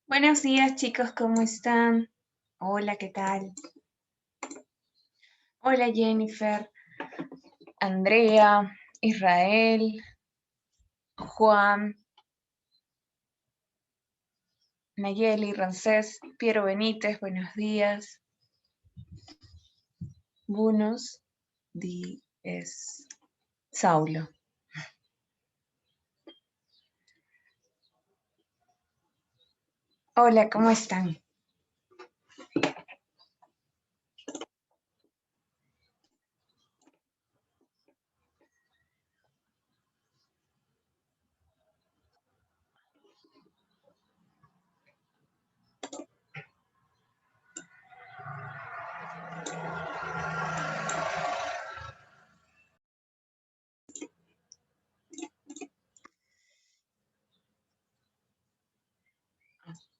Buenos días, chicos, ¿cómo están? Hola, ¿qué tal? Hola, Jennifer, Andrea, Israel, Juan, Nayeli, Rancés, Piero Benítez, buenos días. Buenos días, Saulo. Hola, ¿cómo están?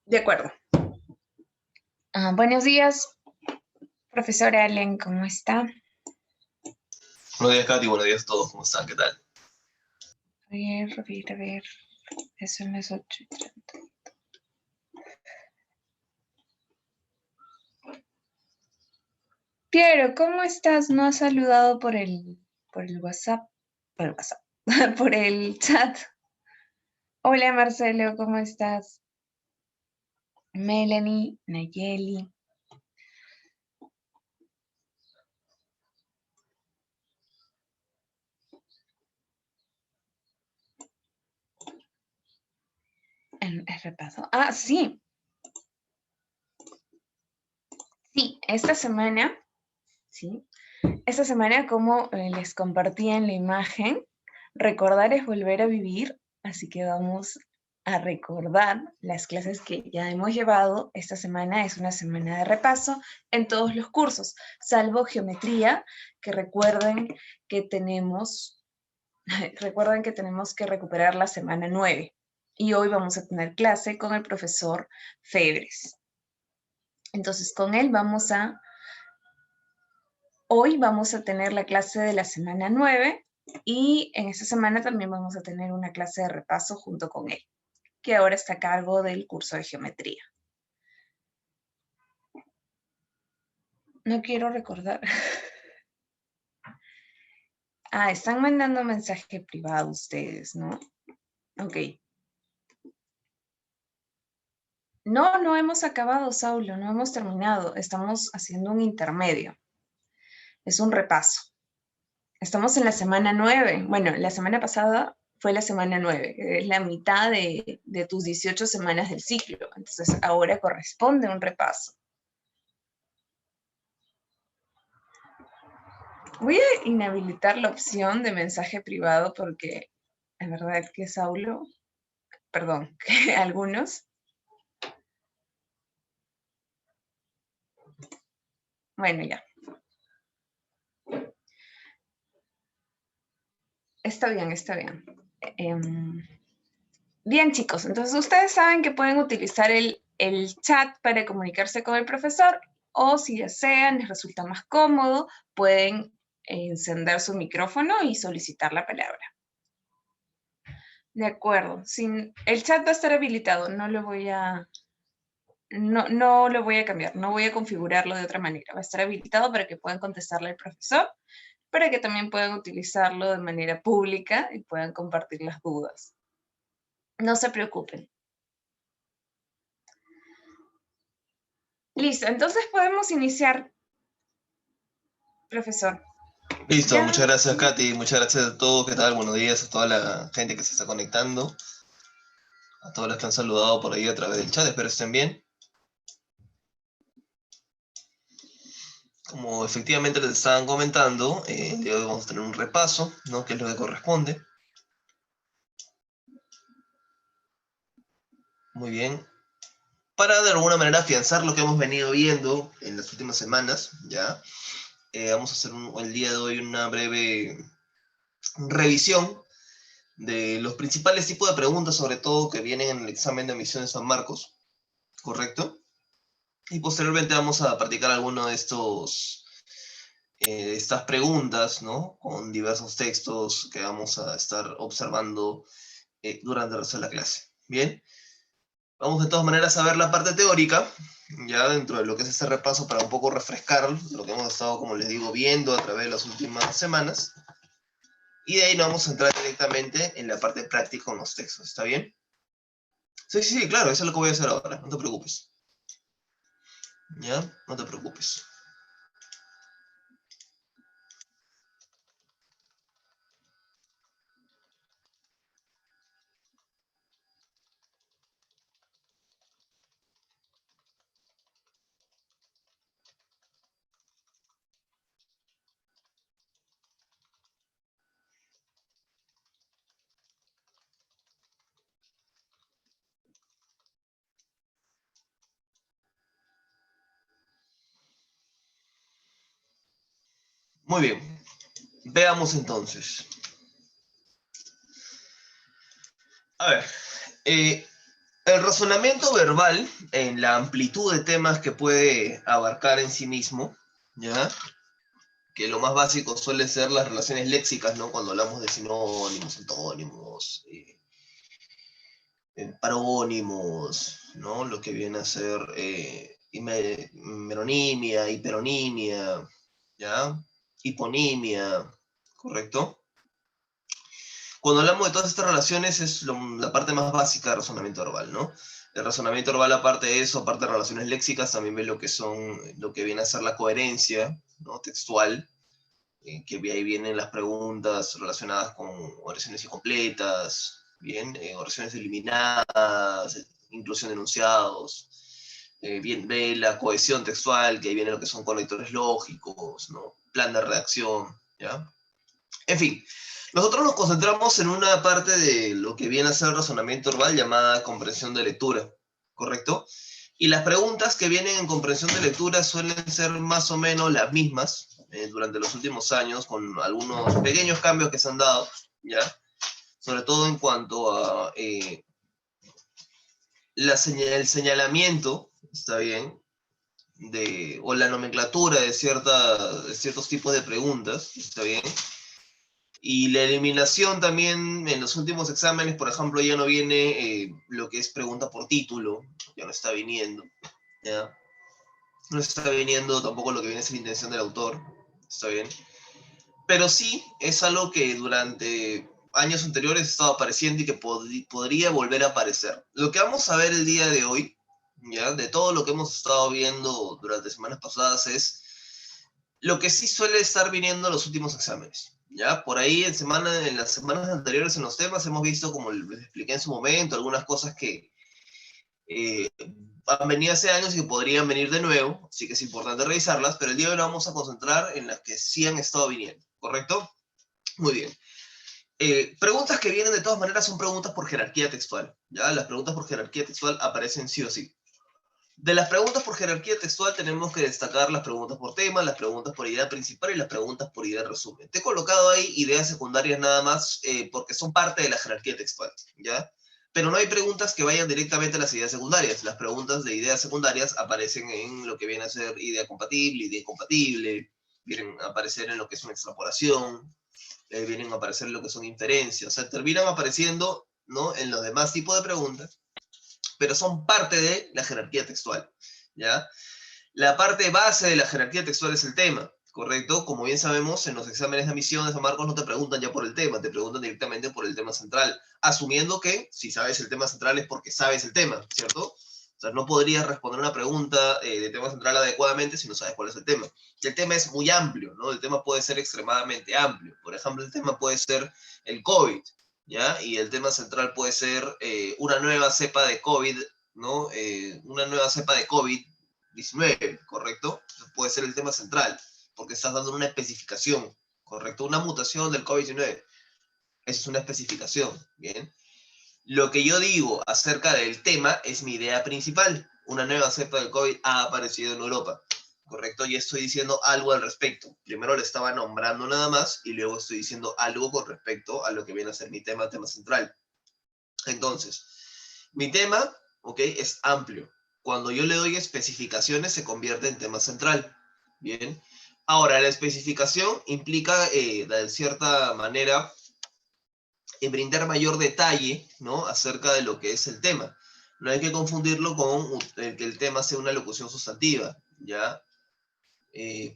De acuerdo. Buenos días, profesora Allen, ¿cómo está? Buenos días, Katy. Buenos días a todos. ¿Cómo están? ¿Qué tal? A ver. Eso son las 8:30. Piero, ¿cómo estás? ¿No has saludado por el WhatsApp? Por el WhatsApp, por el chat. Hola, Marcelo, ¿cómo estás? Melanie, Nayeli. El repaso. Sí. Sí, esta semana, sí. Esta semana, como les compartí en la imagen, recordar es volver a vivir, así que vamos a recordar las clases que ya hemos llevado. Esta semana es una semana de repaso en todos los cursos, salvo geometría, que recuerden que tenemos que recuperar la semana 9. Y hoy vamos a tener clase con el profesor Febres. Entonces, con él hoy vamos a tener la clase de la semana 9 y en esta semana también vamos a tener una clase de repaso junto con él, que ahora está a cargo del curso de geometría. No quiero recordar. Están mandando mensaje privado ustedes, ¿no? Ok. No hemos acabado, Saulo, no hemos terminado. Estamos haciendo un intermedio. Es un repaso. Estamos en la semana 9. Bueno, la semana pasada fue la semana 9, es la mitad de tus 18 semanas del ciclo. Entonces ahora corresponde un repaso. Voy a inhabilitar la opción de mensaje privado porque es verdad que Saulo, perdón, que algunos. Bueno, ya. Está bien, está bien. Bien, chicos, entonces ustedes saben que pueden utilizar el chat para comunicarse con el profesor o si desean, les resulta más cómodo, pueden encender su micrófono y solicitar la palabra. De acuerdo, el chat va a estar habilitado, no lo voy a cambiar, no voy a configurarlo de otra manera, va a estar habilitado para que puedan contestarle al profesor, para que también puedan utilizarlo de manera pública y puedan compartir las dudas. No se preocupen. Listo, entonces podemos iniciar, profesor. Listo. Ya. Muchas gracias, Katy. Muchas gracias a todos. ¿Qué tal? Buenos días a toda la gente que se está conectando. A todos los que han saludado por ahí a través del chat. Espero estén bien. Como efectivamente les estaban comentando, el día de hoy vamos a tener un repaso, ¿no? Que es lo que corresponde. Muy bien. Para de alguna manera afianzar lo que hemos venido viendo en las últimas semanas, ¿ya? Vamos a hacer el día de hoy una breve revisión de los principales tipos de preguntas, sobre todo que vienen en el examen de admisión de San Marcos, ¿correcto? Y posteriormente vamos a practicar alguno de estas preguntas, ¿no? Con diversos textos que vamos a estar observando durante el resto de la clase. Bien. Vamos de todas maneras a ver la parte teórica, ya dentro de lo que es este repaso para un poco refrescar lo que hemos estado, como les digo, viendo a través de las últimas semanas. Y de ahí nos vamos a entrar directamente en la parte práctica con los textos, ¿está bien? Sí, sí, sí, claro, eso es lo que voy a hacer ahora, no te preocupes. ¿Ya? No te preocupes. Muy bien, veamos entonces. A ver, el razonamiento verbal, en la amplitud de temas que puede abarcar en sí mismo, ¿ya? Que lo más básico suele ser las relaciones léxicas, ¿no? Cuando hablamos de sinónimos, antónimos, parónimos, ¿no? Lo que viene a ser meronimia, hiperonimia, ¿ya? Hiponimia, ¿correcto? Cuando hablamos de todas estas relaciones es la parte más básica del razonamiento verbal, ¿no? El razonamiento verbal, aparte de eso, aparte de relaciones léxicas, también ve lo que viene a ser la coherencia, ¿no? Textual, que ahí vienen las preguntas relacionadas con oraciones incompletas, bien, oraciones eliminadas, inclusión de enunciados, bien, ve la cohesión textual, que ahí viene lo que son conectores lógicos, ¿no? Plan de redacción, ¿ya? En fin, nosotros nos concentramos en una parte de lo que viene a ser el razonamiento verbal llamada comprensión de lectura, ¿correcto? Y las preguntas que vienen en comprensión de lectura suelen ser más o menos las mismas durante los últimos años, con algunos pequeños cambios que se han dado, ¿ya? Sobre todo en cuanto a el señalamiento, ¿está bien? O la nomenclatura de ciertos tipos de preguntas, ¿está bien? Y la eliminación también en los últimos exámenes, por ejemplo, ya no viene lo que es pregunta por título, ya no está viniendo, ¿ya? No está viniendo tampoco lo que viene a ser la intención del autor, está bien. Pero sí es algo que durante años anteriores ha estado apareciendo y que podría volver a aparecer. Lo que vamos a ver el día de hoy, ¿ya? De todo lo que hemos estado viendo durante semanas pasadas es lo que sí suele estar viniendo en los últimos exámenes. ¿Ya? Por ahí en las semanas anteriores en los temas hemos visto, como les expliqué en su momento, algunas cosas que eh, han venido hace años y que podrían venir de nuevo, así que es importante revisarlas, pero el día de hoy nos vamos a concentrar en las que sí han estado viniendo, ¿correcto? Muy bien. Preguntas que vienen de todas maneras son preguntas por jerarquía textual, ¿ya? Las preguntas por jerarquía textual aparecen sí o sí. De las preguntas por jerarquía textual tenemos que destacar las preguntas por tema, las preguntas por idea principal y las preguntas por idea resumen. Te he colocado ahí ideas secundarias nada más porque son parte de la jerarquía textual, ¿ya? Pero no hay preguntas que vayan directamente a las ideas secundarias. Las preguntas de ideas secundarias aparecen en lo que viene a ser idea compatible, idea incompatible, vienen a aparecer en lo que es una extrapolación, vienen a aparecer en lo que son inferencias, o sea, terminan apareciendo, ¿no? En los demás tipos de preguntas, pero son parte de la jerarquía textual, ¿ya? La parte base de la jerarquía textual es el tema, ¿correcto? Como bien sabemos, en los exámenes de admisión de San Marcos no te preguntan ya por el tema, te preguntan directamente por el tema central, asumiendo que si sabes el tema central es porque sabes el tema, ¿cierto? O sea, no podrías responder una pregunta de tema central adecuadamente si no sabes cuál es el tema. Y el tema es muy amplio, ¿no? El tema puede ser extremadamente amplio. Por ejemplo, el tema puede ser el COVID, ¿ya? Y el tema central puede ser una nueva cepa de COVID, ¿no? Una nueva cepa de COVID-19, ¿correcto? Puede ser el tema central, porque estás dando una especificación, ¿correcto? Una mutación del COVID-19. Esa es una especificación, ¿bien? Lo que yo digo acerca del tema es mi idea principal. Una nueva cepa del COVID ha aparecido en Europa, ¿correcto? Y estoy diciendo algo al respecto. Primero le estaba nombrando nada más y luego estoy diciendo algo con respecto a lo que viene a ser mi tema central. Entonces, mi tema, ¿ok? Es amplio. Cuando yo le doy especificaciones se convierte en tema central. Bien. Ahora, la especificación implica, de cierta manera, brindar mayor detalle, ¿no? Acerca de lo que es el tema. No hay que confundirlo con que el tema sea una locución sustantiva, ¿ya?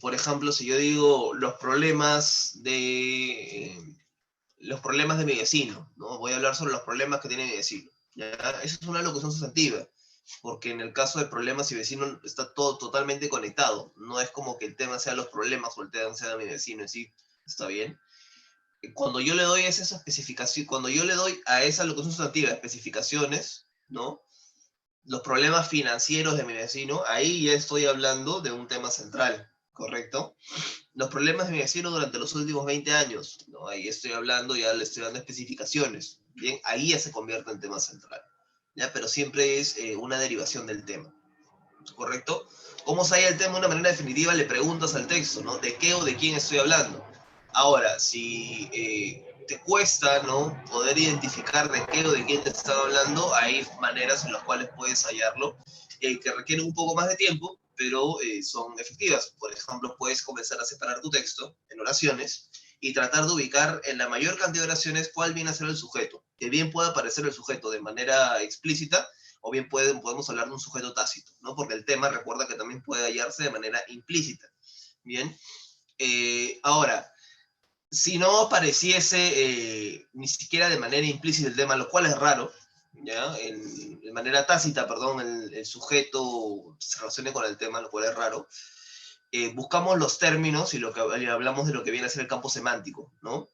Por ejemplo, si yo digo los problemas de mi vecino, ¿no? Voy a hablar sobre los problemas que tiene mi vecino, ¿ya? Esa es una locución sustantiva, porque en el caso de problemas y vecino está todo totalmente conectado. No es como que el tema sea los problemas o el tema sea mi vecino en sí, ¿está bien? Cuando yo le doy esa especificación, cuando yo le doy a esa locución sustantiva especificaciones, ¿no? Los problemas financieros de mi vecino, ahí ya estoy hablando de un tema central, ¿correcto? Los problemas de mi vecino durante los últimos 20 años, ¿no? Ahí estoy hablando, ya le estoy dando especificaciones, ¿bien? Ahí ya se convierte en tema central, ¿ya? Pero siempre es una derivación del tema, ¿correcto? ¿Cómo se halla el tema de una manera definitiva? Le preguntas al texto, ¿no? ¿De qué o de quién estoy hablando? Ahora, si te cuesta, ¿no? Poder identificar de qué o de quién te están hablando, hay maneras en las cuales puedes hallarlo, que requieren un poco más de tiempo, pero son efectivas. Por ejemplo, puedes comenzar a separar tu texto en oraciones y tratar de ubicar en la mayor cantidad de oraciones cuál viene a ser el sujeto. Que bien pueda aparecer el sujeto de manera explícita, o bien podemos hablar de un sujeto tácito, ¿no? Porque el tema, recuerda que también puede hallarse de manera implícita. Bien. Ahora, si no apareciese ni siquiera de manera implícita el tema, lo cual es raro, ¿ya? De manera tácita, perdón, el sujeto se relacione con el tema, lo cual es raro, buscamos los términos y hablamos de lo que viene a ser el campo semántico, ¿no?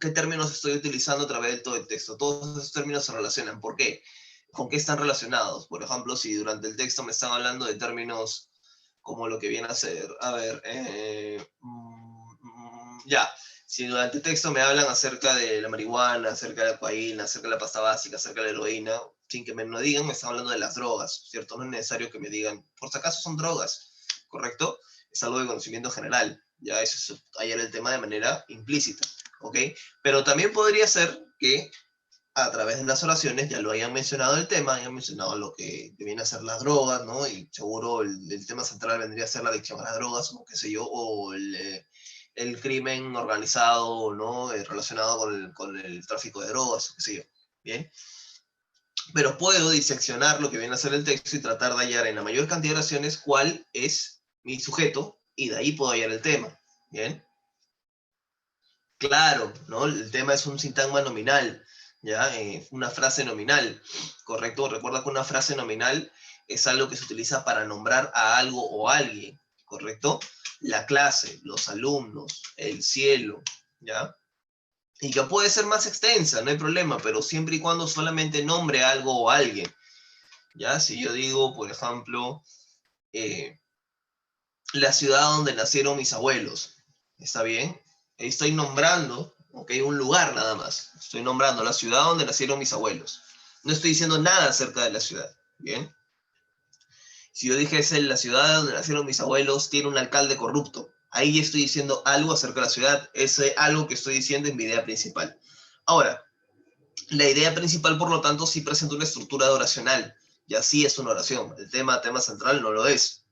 ¿Qué términos estoy utilizando a través de todo el texto? Todos esos términos se relacionan. ¿Por qué? ¿Con qué están relacionados? Por ejemplo, si durante el texto me están hablando de términos como lo que viene a ser, a ver, ya, si durante el texto me hablan acerca de la marihuana, acerca de la cocaína, acerca de la pasta básica, acerca de la heroína, sin que me lo digan, me están hablando de las drogas, ¿cierto? No es necesario que me digan, por si acaso son drogas, ¿correcto? Es algo de conocimiento general, ya eso es hallar el tema de manera implícita, ¿ok? Pero también podría ser que a través de las oraciones ya lo hayan mencionado el tema, hayan mencionado lo que viene a ser las drogas, ¿no? Y seguro el tema central vendría a ser la adicción a las drogas, o qué sé yo, o el crimen organizado, ¿no? Relacionado con el tráfico de drogas, o qué sé yo, ¿bien? Pero puedo diseccionar lo que viene a ser el texto y tratar de hallar en la mayor cantidad de oraciones cuál es mi sujeto, y de ahí puedo hallar el tema, ¿bien? Claro, ¿no? El tema es un sintagma nominal, ¿ya? Una frase nominal, ¿correcto? Recuerda que una frase nominal es algo que se utiliza para nombrar a algo o a alguien, ¿correcto? La clase, los alumnos, el cielo, ¿ya? Y que puede ser más extensa, no hay problema, pero siempre y cuando solamente nombre a algo o a alguien, ¿ya? Si yo digo, por ejemplo, la ciudad donde nacieron mis abuelos, ¿está bien? Estoy nombrando, ¿ok? Un lugar nada más. Estoy nombrando la ciudad donde nacieron mis abuelos. No estoy diciendo nada acerca de la ciudad, ¿bien? Si yo dijese la ciudad donde nacieron mis abuelos tiene un alcalde corrupto, ahí estoy diciendo algo acerca de la ciudad, ese algo que estoy diciendo es mi idea principal. Ahora, la idea principal, por lo tanto, sí presenta una estructura oracional, y así es una oración. El tema central no lo es,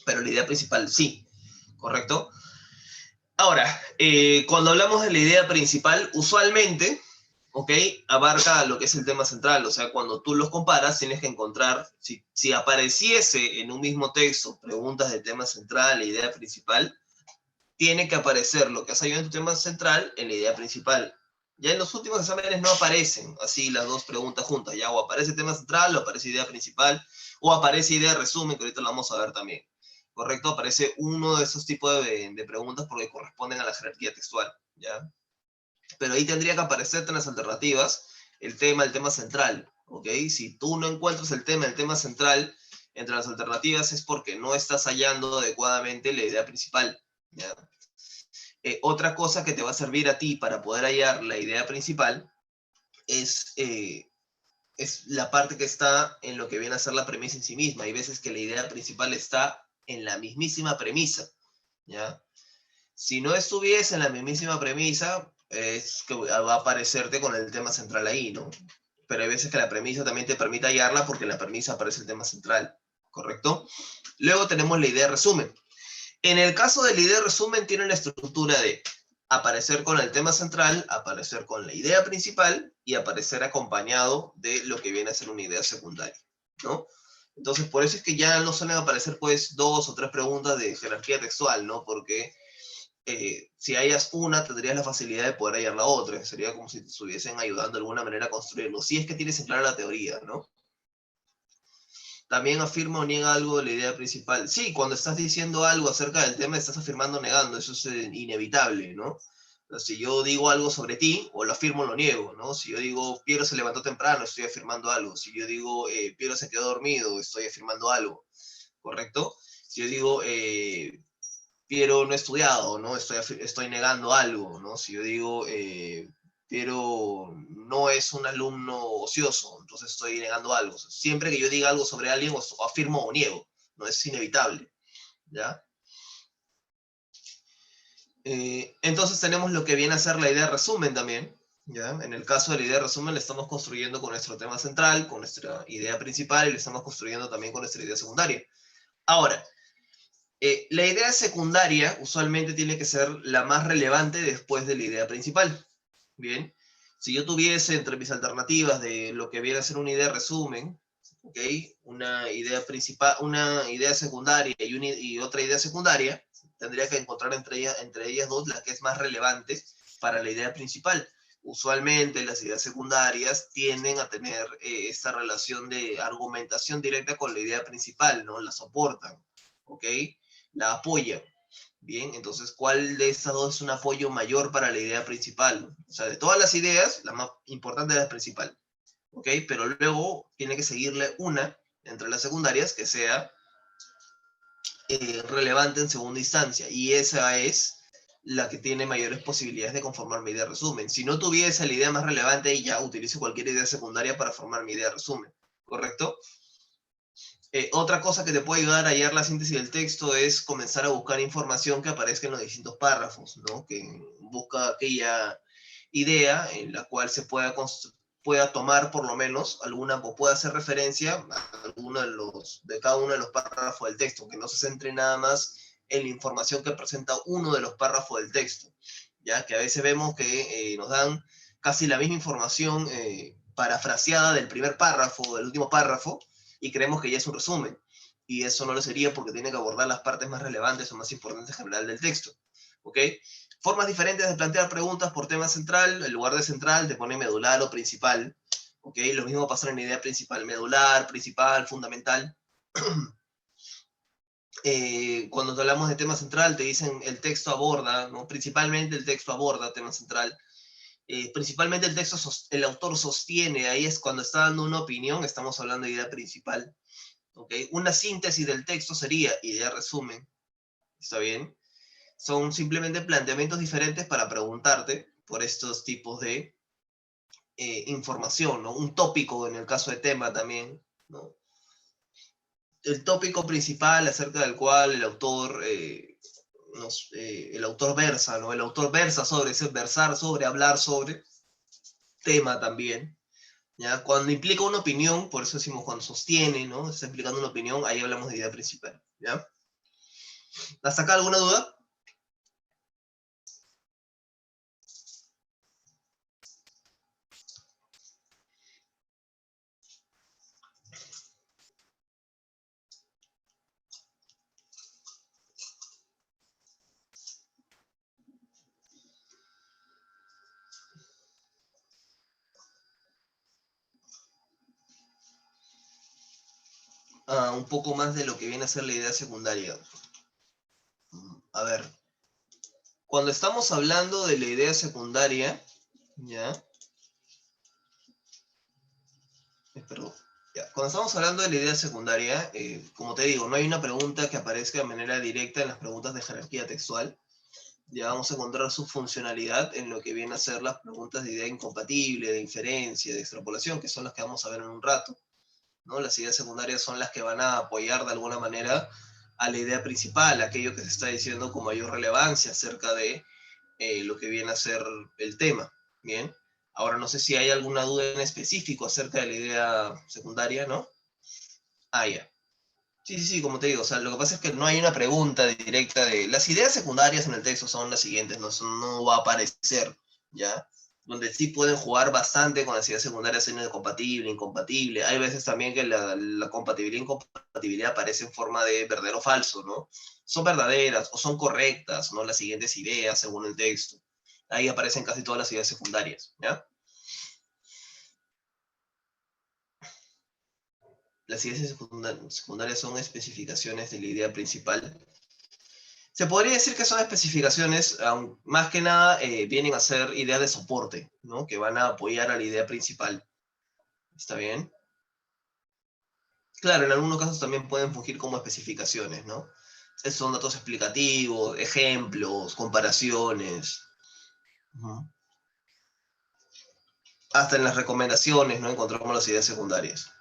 pero la idea principal sí, ¿correcto? Ahora, cuando hablamos de la idea principal, usualmente, ¿ok? Abarca lo que es el tema central, o sea, cuando tú los comparas, tienes que encontrar, si apareciese en un mismo texto preguntas del tema central, la idea principal, tiene que aparecer lo que has hallado en tu tema central en la idea principal. Ya en los últimos exámenes no aparecen así las dos preguntas juntas, ya o aparece tema central, o aparece idea principal, o aparece idea resumen, que ahorita lo vamos a ver también. ¿Correcto? Aparece uno de esos tipos de preguntas porque corresponden a la jerarquía textual, ¿ya? Pero ahí tendría que aparecerte en las alternativas el tema central, ¿ok? Si tú no encuentras el tema central entre las alternativas es porque no estás hallando adecuadamente la idea principal, ¿ya? Otra cosa que te va a servir a ti para poder hallar la idea principal es la parte que está en lo que viene a ser la premisa en sí misma. Hay veces que la idea principal está en la mismísima premisa, ¿ya? Si no estuviese en la mismísima premisa, es que va a aparecerte con el tema central ahí, ¿no? Pero hay veces que la premisa también te permite hallarla porque en la premisa aparece el tema central, ¿correcto? Luego tenemos la idea resumen. En el caso de la idea resumen tiene la estructura de aparecer con el tema central, aparecer con la idea principal y aparecer acompañado de lo que viene a ser una idea secundaria, ¿no? Entonces, por eso es que ya no suelen aparecer, pues, 2 o 3 preguntas de jerarquía textual, ¿no? Porque si hallas una, tendrías la facilidad de poder hallar la otra. Sería como si te estuviesen ayudando de alguna manera a construirlo. Si es que tienes en clara la teoría, ¿no? También afirma o niega algo de la idea principal. Sí, cuando estás diciendo algo acerca del tema, estás afirmando o negando. Eso es inevitable, ¿no? Si yo digo algo sobre ti, o lo afirmo o lo niego, ¿no? Si yo digo Piero se levantó temprano, estoy afirmando algo. Si yo digo Piero se quedó dormido, estoy afirmando algo, ¿correcto? Si yo digo Piero no ha estudiado, ¿no? Estoy negando algo, ¿no? Si yo digo Piero no es un alumno ocioso, entonces estoy negando algo. Siempre que yo diga algo sobre alguien, o afirmo o niego, ¿no? Es inevitable, ¿ya? Entonces tenemos lo que viene a ser la idea de resumen también, ¿ya? En el caso de la idea de resumen, le estamos construyendo con nuestro tema central, con nuestra idea principal, y le estamos construyendo también con nuestra idea secundaria. Ahora, la idea secundaria usualmente tiene que ser la más relevante después de la idea principal. Bien, si yo tuviese entre mis alternativas de lo que viene a ser una idea de resumen, ¿ok? Una idea principal, una idea secundaria y otra idea secundaria, tendría que encontrar entre ellas dos la que es más relevante para la idea principal. Usualmente las ideas secundarias tienden a tener esta relación de argumentación directa con la idea principal, ¿no? La soportan, ¿ok? La apoyan. Bien, entonces, ¿cuál de estas dos es un apoyo mayor para la idea principal? O sea, de todas las ideas, la más importante es la principal, ¿ok? Pero luego tiene que seguirle una entre las secundarias que sea relevante en segunda instancia, y esa es la que tiene mayores posibilidades de conformar mi idea de resumen. Si no tuviese la idea más relevante, ya utilizo cualquier idea secundaria para formar mi idea de resumen, ¿correcto? Otra cosa que te puede ayudar a hallar la síntesis del texto es comenzar a buscar información que aparezca en los distintos párrafos, ¿no? Que busca aquella idea en la cual se pueda tomar por lo menos alguna, o pueda hacer referencia a alguno de cada uno de los párrafos del texto, que no se centre nada más en la información que presenta uno de los párrafos del texto, ya que a veces vemos que nos dan casi la misma información parafraseada del primer párrafo, del último párrafo, y creemos que ya es un resumen. Y eso no lo sería porque tiene que abordar las partes más relevantes o más importantes en general del texto. ¿Ok? Formas diferentes de plantear preguntas por tema central. En lugar de central te pone medular o principal. ¿Ok? Lo mismo pasa en la idea principal. Medular, principal, fundamental. Cuando hablamos de tema central te dicen el texto aborda, ¿no? Principalmente el texto aborda tema central. Principalmente el autor sostiene, ahí es cuando está dando una opinión, estamos hablando de idea principal. ¿Okay? Una síntesis del texto sería idea resumen, ¿está bien? Son simplemente planteamientos diferentes para preguntarte por estos tipos de información, ¿no? Un tópico en el caso de tema también, ¿no? El tópico principal acerca del cual el autor versa, ¿no? El autor versa sobre, versar sobre, hablar sobre, tema también, ¿ya? Cuando implica una opinión, por eso decimos cuando sostiene, ¿no? Está implicando una opinión, ahí hablamos de idea principal, ¿ya? ¿Hasta acá alguna duda? Un poco más de lo que viene a ser la idea secundaria. A ver, cuando estamos hablando de la idea secundaria, ¿ya? Perdón. Ya. Cuando estamos hablando de la idea secundaria, como te digo, no hay una pregunta que aparezca de manera directa en las preguntas de jerarquía textual. Ya vamos a encontrar su funcionalidad en lo que viene a ser las preguntas de idea incompatible, de inferencia, de extrapolación, que son las que vamos a ver en un rato, ¿no? Las ideas secundarias son las que van a apoyar de alguna manera a la idea principal, aquello que se está diciendo con mayor relevancia acerca de lo que viene a ser el tema. Bien, ahora no sé si hay alguna duda en específico acerca de la idea secundaria, ¿no? Ah, ya. Sí, sí, sí, como te digo, o sea, lo que pasa es que no hay una pregunta directa de... Las ideas secundarias en el texto son las siguientes, no va a aparecer, ¿ya? Donde sí pueden jugar bastante con las ideas secundarias en el compatible, incompatible. Hay veces también que la compatibilidad e incompatibilidad aparece en forma de verdadero o falso, ¿no? Son verdaderas o son correctas, ¿no? Las siguientes ideas según el texto. Ahí aparecen casi todas las ideas secundarias, ¿ya? Las ideas secundarias son especificaciones de la idea principal. Se podría decir que son especificaciones, más que nada vienen a ser ideas de soporte, ¿no? Que van a apoyar a la idea principal. ¿Está bien? Claro, en algunos casos también pueden fungir como especificaciones, ¿no? Son datos explicativos, ejemplos, comparaciones. Uh-huh. Hasta en las recomendaciones, ¿no? Encontramos las ideas secundarias.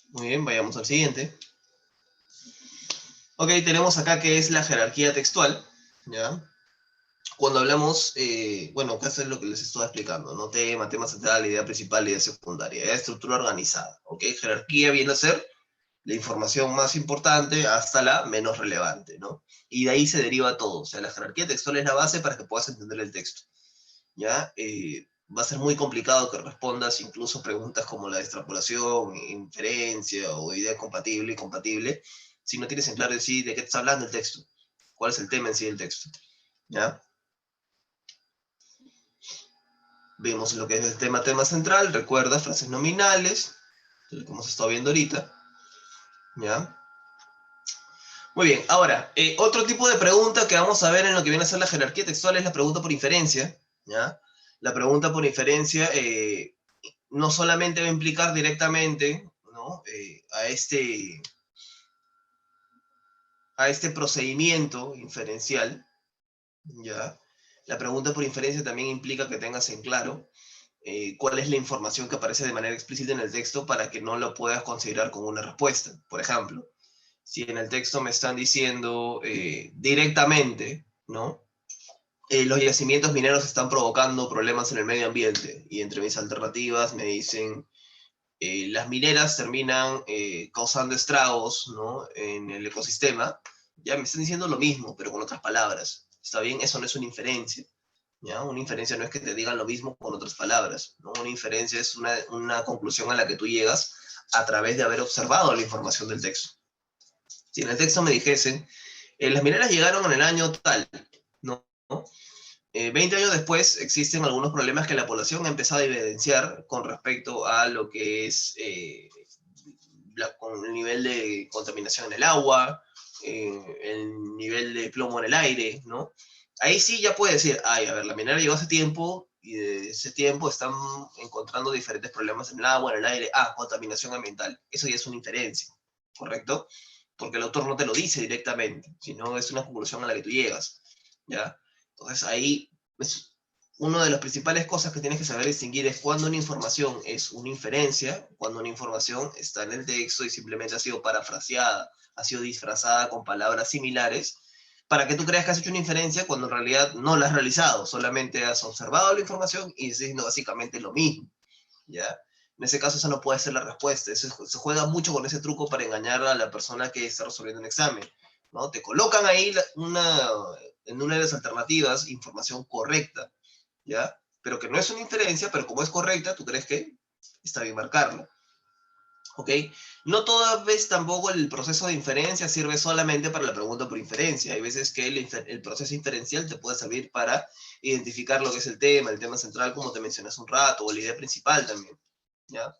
Muy bien, vayamos al siguiente. Ok, tenemos acá que es la jerarquía textual, ¿ya? Cuando hablamos, bueno, acá es lo que les estoy explicando, ¿no? Tema central, idea principal, idea secundaria, idea estructura organizada, ¿ok? Jerarquía viene a ser la información más importante hasta la menos relevante, ¿no? Y de ahí se deriva todo, o sea, la jerarquía textual es la base para que puedas entender el texto, ¿ya? Va a ser muy complicado que respondas incluso preguntas como la de extrapolación, inferencia o idea compatible y compatible, si no tienes en claro en sí de qué está hablando el texto, cuál es el tema en sí del texto, ¿ya? Vemos lo que es el tema central, recuerda, frases nominales, lo que hemos estado viendo ahorita, ¿ya? Muy bien, ahora, otro tipo de pregunta que vamos a ver en lo que viene a ser la jerarquía textual es la pregunta por inferencia, ¿ya? La pregunta por inferencia no solamente va a implicar directamente, ¿no? A este procedimiento inferencial, ¿ya? La pregunta por inferencia también implica que tengas en claro cuál es la información que aparece de manera explícita en el texto para que no lo puedas considerar como una respuesta. Por ejemplo, si en el texto me están diciendo directamente, ¿no? Los yacimientos mineros están provocando problemas en el medio ambiente y entre mis alternativas me dicen las mineras terminan causando estragos, ¿no? En el ecosistema, ya me están diciendo lo mismo, pero con otras palabras. ¿Está bien? Eso no es una inferencia. ¿Ya? Una inferencia no es que te digan lo mismo con otras palabras, ¿no? Una inferencia es una conclusión a la que tú llegas a través de haber observado la información del texto. Si en el texto me dijesen, las mineras llegaron en el año tal, ¿no? 20 años después existen algunos problemas que la población ha empezado a evidenciar con respecto a lo que es con el nivel de contaminación en el agua, el nivel de plomo en el aire, ¿no? Ahí sí ya puede decir, ay, a ver, la minera llegó hace tiempo y de ese tiempo están encontrando diferentes problemas en el agua, en el aire, contaminación ambiental. Eso ya es una inferencia, ¿correcto? Porque el autor no te lo dice directamente, sino es una conclusión a la que tú llegas, ¿ya? Entonces ahí es una de las principales cosas que tienes que saber distinguir es cuando una información es una inferencia, cuando una información está en el texto y simplemente ha sido parafraseada, ha sido disfrazada con palabras similares, para que tú creas que has hecho una inferencia cuando en realidad no la has realizado, solamente has observado la información y estás diciendo básicamente lo mismo, ¿ya? En ese caso esa no puede ser la respuesta, se juega mucho con ese truco para engañar a la persona que está resolviendo un examen, ¿no? Te colocan ahí en una de las alternativas información correcta, ¿ya? Pero que no es una inferencia, pero como es correcta, tú crees que está bien marcarla. ¿Ok? No toda vez tampoco el proceso de inferencia sirve solamente para la pregunta por inferencia. Hay veces que el proceso inferencial te puede servir para identificar lo que es el tema central, como te mencioné hace un rato, o la idea principal también, ¿ya?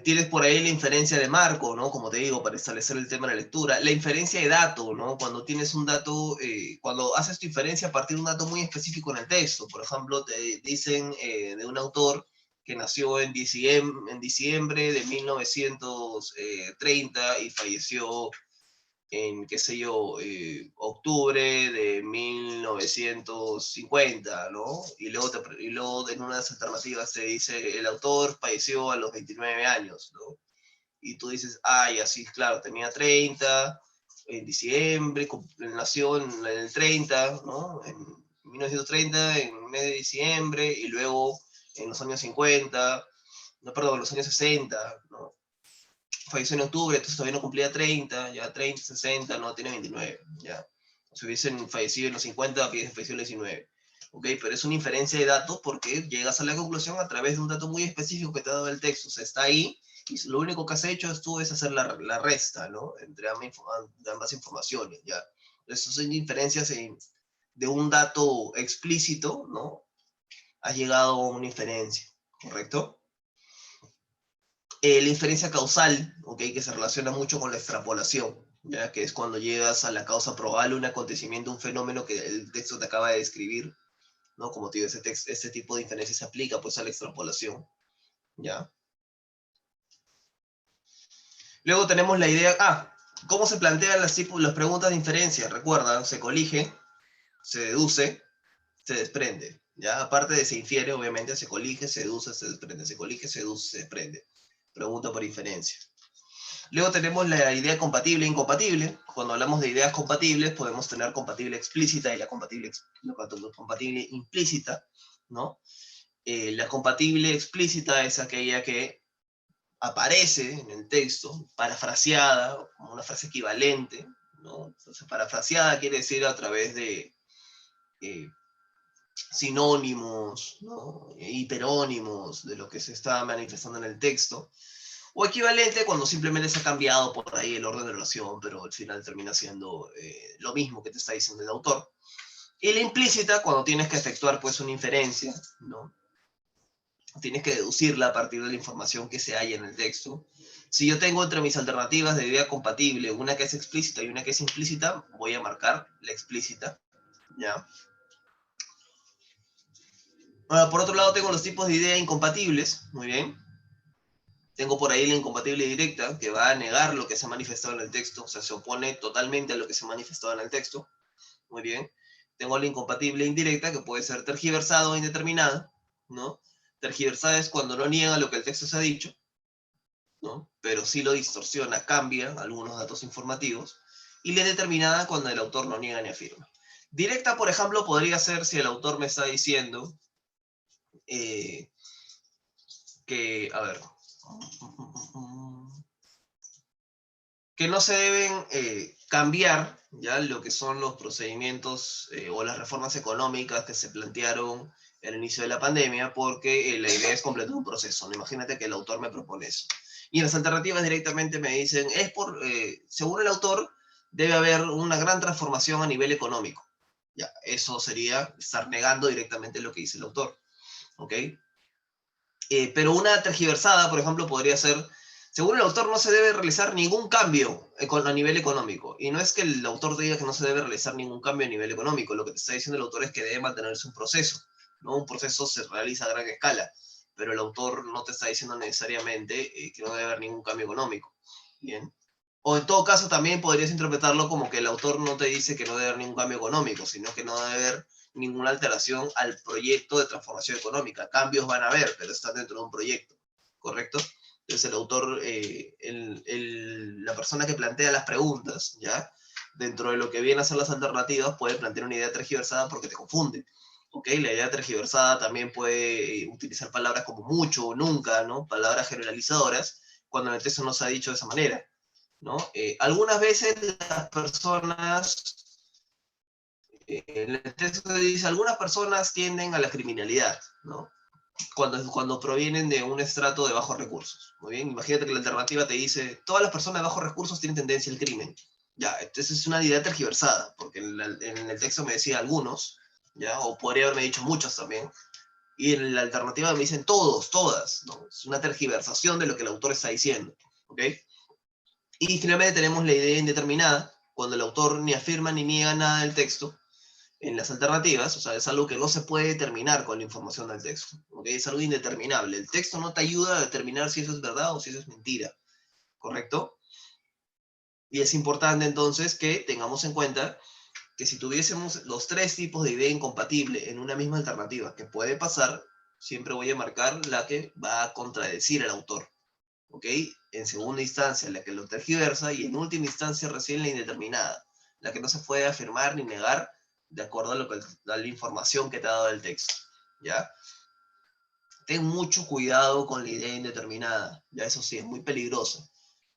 Tienes por ahí la inferencia de marco, ¿no? Como te digo, para establecer el tema de la lectura. La inferencia de dato, ¿no? Cuando tienes un dato, cuando haces tu inferencia a partir de un dato muy específico en el texto. Por ejemplo, te dicen de un autor que nació en diciembre de 1930 y falleció en, qué sé yo, octubre de 1950, ¿no? Y luego en unas alternativas te dice, el autor falleció a los 29 años, ¿no? Y tú dices, ay, así, claro, tenía 30, en diciembre, nació en el 30, ¿no? En 1930, en el mes de diciembre, y luego en los años 50, no, perdón, en los años 60, ¿no? Falleció en octubre, entonces todavía no cumplía 30, ya 30, 60, no, tiene 29, ya. Si hubiesen fallecido en los 50, hubiesen fallecido en los 19. ¿Ok? Pero es una inferencia de datos porque llegas a la conclusión a través de un dato muy específico que te ha dado el texto. O sea, está ahí y lo único que has hecho tú es hacer la resta, ¿no? Entre ambas informaciones, ¿ya? Esas son inferencias de un dato explícito, ¿no? Has llegado a una inferencia, ¿correcto? La inferencia causal, ¿ok? Que se relaciona mucho con la extrapolación, ¿ya? Que es cuando llegas a la causa probable, un acontecimiento, un fenómeno que el texto te acaba de describir, ¿no? Como te digo, ese tipo de inferencia se aplica pues a la extrapolación, ¿ya? Luego tenemos la idea, ¿cómo se plantean las preguntas de inferencia? Recuerda, se colige, se deduce, se desprende, ¿ya? Aparte de se infiere, obviamente, se colige, se deduce, se desprende, se colige, se deduce, se desprende. Pregunta por inferencia. Luego tenemos la idea compatible e incompatible. Cuando hablamos de ideas compatibles, podemos tener compatible explícita y la compatible implícita, ¿no? La compatible explícita es aquella que aparece en el texto, parafraseada, como una frase equivalente, ¿no? Entonces, parafraseada quiere decir a través de sinónimos, ¿no? Hiperónimos de lo que se está manifestando en el texto. O equivalente cuando simplemente se ha cambiado por ahí el orden de oración, pero al final termina siendo lo mismo que te está diciendo el autor. Y la implícita cuando tienes que efectuar pues una inferencia, ¿no? Tienes que deducirla a partir de la información que se halla en el texto. Si yo tengo entre mis alternativas de idea compatible una que es explícita y una que es implícita, voy a marcar la explícita, ¿ya? Ahora, por otro lado, tengo los tipos de idea incompatibles, muy bien. Tengo por ahí la incompatible directa, que va a negar lo que se ha manifestado en el texto, o sea, se opone totalmente a lo que se ha manifestado en el texto. Muy bien. Tengo la incompatible indirecta, que puede ser tergiversada o indeterminada, ¿no? Tergiversada es cuando no niega lo que el texto se ha dicho, ¿no? Pero sí lo distorsiona, cambia algunos datos informativos. Y la indeterminada cuando el autor no niega ni afirma. Directa, por ejemplo, podría ser si el autor me está diciendo que, a ver, que no se deben cambiar ya lo que son los procedimientos o las reformas económicas que se plantearon al inicio de la pandemia, porque la idea es completar un proceso, ¿no? Imagínate que el autor me propone eso. Y en las alternativas directamente me dicen, según el autor, debe haber una gran transformación a nivel económico. Ya, eso sería estar negando directamente lo que dice el autor, ¿ok? Pero una tergiversada, por ejemplo, podría ser, según el autor no se debe realizar ningún cambio a nivel económico. Y no es que el autor te diga que no se debe realizar ningún cambio a nivel económico, lo que te está diciendo el autor es que debe mantenerse un proceso, ¿no? Un proceso se realiza a gran escala, pero el autor no te está diciendo necesariamente que no debe haber ningún cambio económico. Bien. O en todo caso también podrías interpretarlo como que el autor no te dice que no debe haber ningún cambio económico, sino que no debe haber ninguna alteración al proyecto de transformación económica. Cambios van a haber, pero están dentro de un proyecto, ¿correcto? Entonces el autor, la persona que plantea las preguntas, ¿ya? Dentro de lo que vienen a ser las alternativas, puede plantear una idea tergiversada porque te confunde. ¿Ok? La idea tergiversada también puede utilizar palabras como mucho o nunca, ¿no? Palabras generalizadoras, cuando en el texto no se ha dicho de esa manera, ¿no? Algunas veces las personas, en el texto dice, algunas personas tienden a la criminalidad, ¿no? Cuando provienen de un estrato de bajos recursos. Muy bien, imagínate que la alternativa te dice, todas las personas de bajos recursos tienen tendencia al crimen. Ya, entonces es una idea tergiversada, porque en el texto me decía algunos, ¿ya? O podría haberme dicho muchos también, y en la alternativa me dicen todos, todas, ¿no? Es una tergiversación de lo que el autor está diciendo, ¿ok? Y finalmente tenemos la idea indeterminada, cuando el autor ni afirma ni niega nada del texto en las alternativas, o sea, es algo que no se puede determinar con la información del texto, ¿okay? Es algo indeterminable. El texto no te ayuda a determinar si eso es verdad o si eso es mentira, ¿correcto? Y es importante entonces que tengamos en cuenta que si tuviésemos los tres tipos de idea incompatible en una misma alternativa, que puede pasar, siempre voy a marcar la que va a contradecir al autor, ¿ok? En segunda instancia, la que lo tergiversa, y en última instancia recién la indeterminada, la que no se puede afirmar ni negar de acuerdo a la información que te ha dado el texto, ¿ya? Ten mucho cuidado con la idea indeterminada, ya eso sí, es muy peligroso,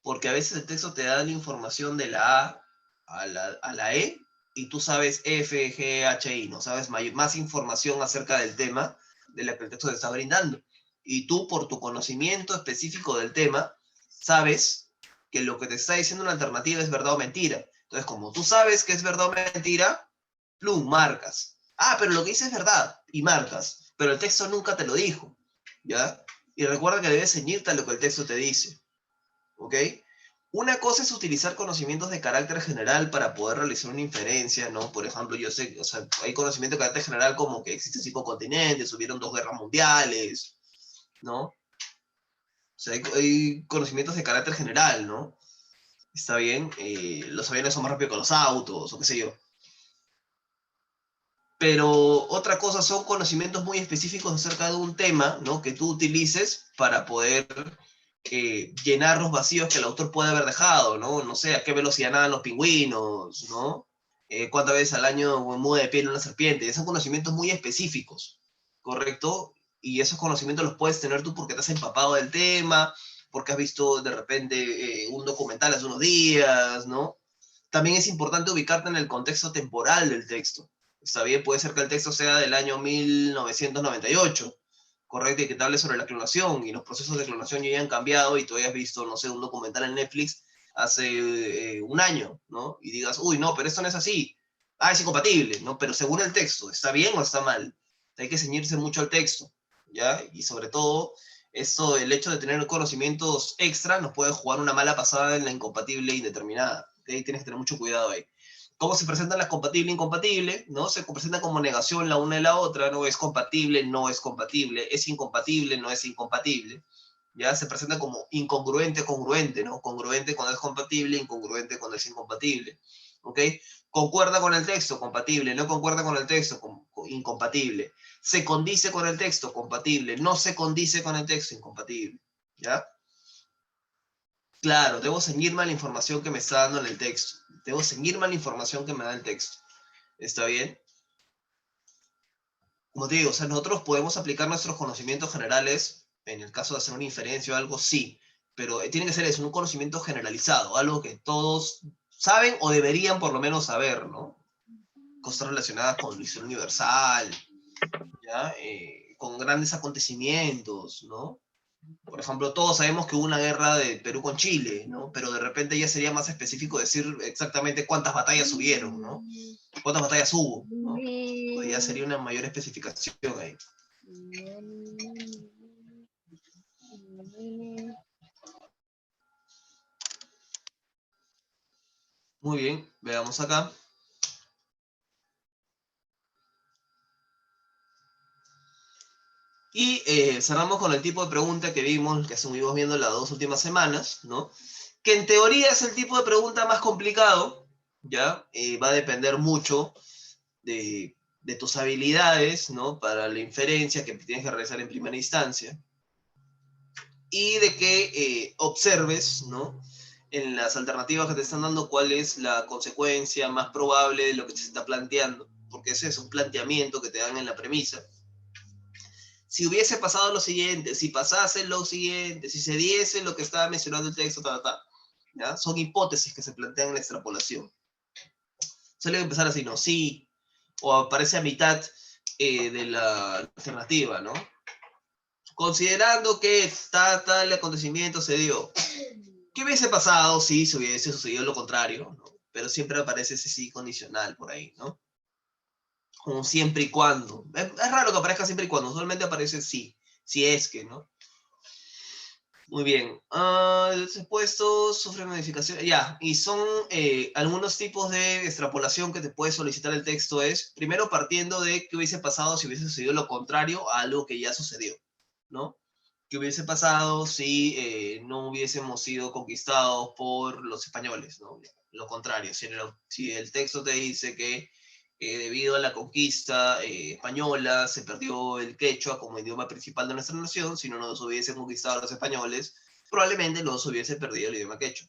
porque a veces el texto te da la información de la A a la E, y tú sabes F, G, H, I, no sabes más información acerca del tema de la que el texto te está brindando. Y tú, por tu conocimiento específico del tema, sabes que lo que te está diciendo una alternativa es verdad o mentira. Entonces, como tú sabes que es verdad o mentira, plum, marcas. Ah, pero lo que dice es verdad, y marcas. Pero el texto nunca te lo dijo, ¿ya? Y recuerda que debes ceñirte a lo que el texto te dice, ¿ok? Una cosa es utilizar conocimientos de carácter general para poder realizar una inferencia, ¿no? Por ejemplo, yo sé, o sea, hay conocimiento de carácter general como que existen 5 continentes, hubieron 2 guerras mundiales, ¿no? O sea, hay conocimientos de carácter general, ¿no? Está bien, los aviones son más rápidos que los autos, o qué sé yo. Pero otra cosa son conocimientos muy específicos acerca de un tema, ¿no? Que tú utilices para poder llenar los vacíos que el autor puede haber dejado, ¿no? No sé, a qué velocidad nadan los pingüinos, ¿no? Cuántas veces al año mueve de piel una serpiente. Son conocimientos muy específicos, ¿correcto? Y esos conocimientos los puedes tener tú porque te has empapado del tema, porque has visto de repente un documental hace unos días, ¿no? También es importante ubicarte en el contexto temporal del texto. Está bien, puede ser que el texto sea del año 1998, correcto, y que te hable sobre la clonación, y los procesos de clonación ya hayan cambiado, y tú hayas visto, no sé, un documental en Netflix hace un año, ¿no? Y digas, uy, no, pero esto no es así. Ah, es incompatible, ¿no? Pero según el texto, ¿está bien o está mal? Hay que ceñirse mucho al texto, ¿ya? Y sobre todo, esto, el hecho de tener conocimientos extra nos puede jugar una mala pasada en la incompatible indeterminada. ¿Okay? Tienes que tener mucho cuidado ahí. ¿Cómo se presentan las compatible e incompatible? ¿No? Se presenta como negación la una y la otra, no es compatible, no es compatible, es incompatible, no es incompatible. Ya se presenta como incongruente, congruente, ¿no? Congruente cuando es compatible, incongruente cuando es incompatible. ¿Ok? Concuerda con el texto, compatible, no concuerda con el texto, incompatible. Se condice con el texto, compatible, no se condice con el texto, incompatible. ¿Ya? Claro, debo ceñirme a la información que me está dando en el texto. Debo ceñirme a la información que me da el texto. ¿Está bien? Como te digo, o sea, nosotros podemos aplicar nuestros conocimientos generales, en el caso de hacer una inferencia o algo, sí, pero tiene que ser eso, un conocimiento generalizado, algo que todos saben o deberían por lo menos saber, ¿no? Cosas relacionadas con la historia universal, ¿ya? Con grandes acontecimientos, ¿no? Por ejemplo, todos sabemos que hubo una guerra de Perú con Chile, ¿no? Pero de repente ya sería más específico decir exactamente cuántas batallas hubieron, ¿no? ¿Cuántas batallas hubo? ¿No? Pues ya sería una mayor especificación ahí. Muy bien, veamos acá. Y cerramos con el tipo de pregunta que vimos, que estuvimos viendo las 2 últimas semanas, ¿no? Que en teoría es el tipo de pregunta más complicado, ¿ya? Va a depender mucho de tus habilidades, ¿no? Para la inferencia que tienes que realizar en primera instancia. Y de que observes, ¿no? En las alternativas que te están dando, cuál es la consecuencia más probable de lo que se está planteando, porque ese es un planteamiento que te dan en la premisa. Si hubiese pasado lo siguiente, si pasase lo siguiente, si se diese lo que estaba mencionando el texto, ¿ya? Son hipótesis que se plantean en la extrapolación. Suele empezar así, ¿no? Sí, o aparece a mitad de la alternativa, ¿no? Considerando que tal acontecimiento se dio. ¿Qué hubiese pasado si se hubiese sucedido lo contrario? ¿No? Pero siempre aparece ese sí condicional por ahí, ¿no? Como siempre y cuando. Es raro que aparezca siempre y cuando, solamente aparece sí, si es que, ¿no? Muy bien. Los expuestos sufren modificaciones. Ya, y son algunos tipos de extrapolación que te puede solicitar el texto es, primero partiendo de qué hubiese pasado si hubiese sucedido lo contrario a algo que ya sucedió, ¿no? ¿Qué hubiese pasado si no hubiésemos sido conquistados por los españoles, ¿no? Lo contrario, si el texto te dice que debido a la conquista española se perdió el quechua como idioma principal de nuestra nación, si no nos hubiesen conquistado los españoles, probablemente los hubiese perdido el idioma quechua.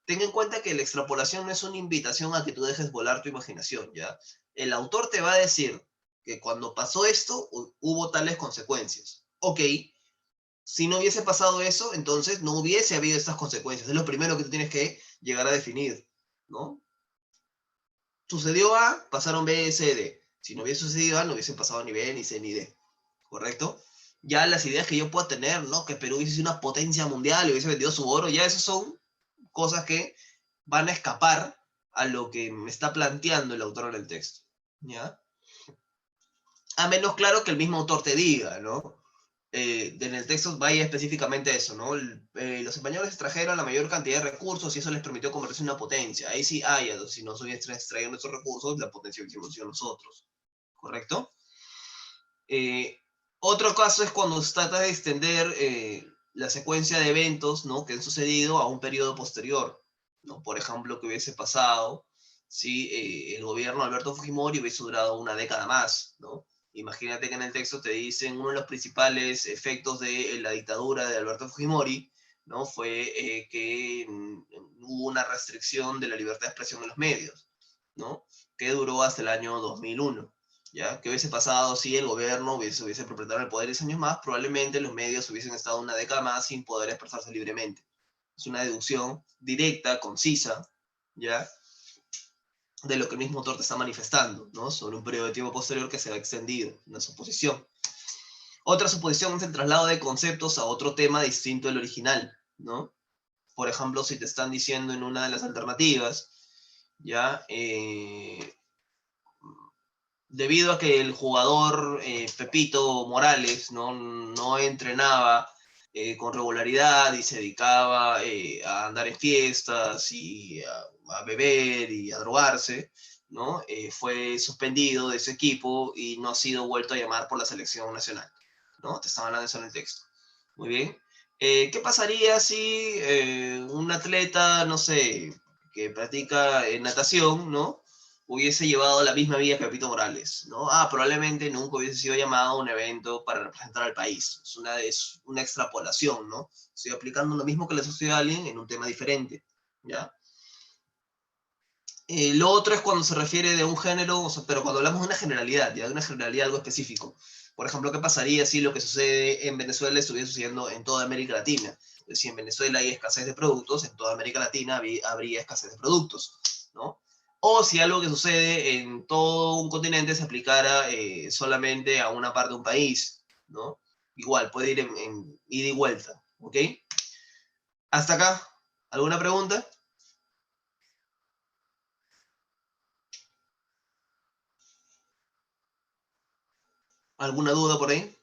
Ten en cuenta que la extrapolación no es una invitación a que tú dejes volar tu imaginación, ¿ya? El autor te va a decir que cuando pasó esto, hubo tales consecuencias. Ok, si no hubiese pasado eso, entonces no hubiese habido estas consecuencias. Es lo primero que tú tienes que llegar a definir, ¿no? Sucedió A, pasaron B, C, D. Si no hubiese sucedido A, no hubiesen pasado ni B, ni C, ni D. ¿Correcto? Ya las ideas que yo pueda tener, ¿no? Que Perú hubiese sido una potencia mundial y hubiese vendido su oro, ya esas son cosas que van a escapar a lo que me está planteando el autor en el texto, ¿ya? A menos claro que el mismo autor te diga, ¿no? En el texto vaya específicamente eso, ¿no? Los españoles extrajeron la mayor cantidad de recursos y eso les permitió convertirse en una potencia. Ahí sí, si no se hubiesen extraído nuestros recursos, la potencia hubiésemos sido nosotros, ¿correcto? Eh, Otro caso es cuando se trata de extender la secuencia de eventos, ¿no? Que han sucedido a un periodo posterior, ¿no? Por ejemplo, que hubiese pasado si el gobierno de Alberto Fujimori hubiese durado una década más, ¿no? Imagínate que en el texto te dicen uno de los principales efectos de la dictadura de Alberto Fujimori, ¿no? Fue que hubo una restricción de la libertad de expresión en los medios, ¿no? Que duró hasta el año 2001. ¿Ya? ¿Qué hubiese pasado si el gobierno hubiese propietario el poder 10 años más? Probablemente los medios hubiesen estado una década más sin poder expresarse libremente. Es una deducción directa, concisa, ¿ya? De lo que el mismo autor te está manifestando, ¿no? Sobre un periodo de tiempo posterior que se ha extendido, una suposición. Otra suposición es el traslado de conceptos a otro tema distinto del original, ¿no? Por ejemplo, si te están diciendo en una de las alternativas, ¿ya? Debido a que el jugador Pepito Morales no entrenaba con regularidad y se dedicaba a andar en fiestas y a beber y a drogarse, ¿no? Fue suspendido de ese equipo y no ha sido vuelto a llamar por la selección nacional, ¿no? Te estaba hablando de eso en el texto. Muy bien. ¿Qué pasaría si un atleta, no sé, que practica natación, ¿no? Hubiese llevado la misma vía que Pepito Morales, ¿no? Probablemente nunca hubiese sido llamado a un evento para representar al país. Es una extrapolación, ¿no? Estoy aplicando lo mismo que le sucedió a alguien en un tema diferente, ¿ya? Lo otro es cuando se refiere de un género, o sea, pero cuando hablamos de una generalidad, ya de una generalidad algo específico. Por ejemplo, ¿qué pasaría si lo que sucede en Venezuela estuviera sucediendo en toda América Latina? Si en Venezuela hay escasez de productos, en toda América Latina habría escasez de productos, ¿no? O si algo que sucede en todo un continente se aplicara solamente a una parte de un país, ¿no? Igual, puede ir en ida y vuelta, ¿ok? Hasta acá, ¿alguna pregunta? ¿Alguna duda por ahí?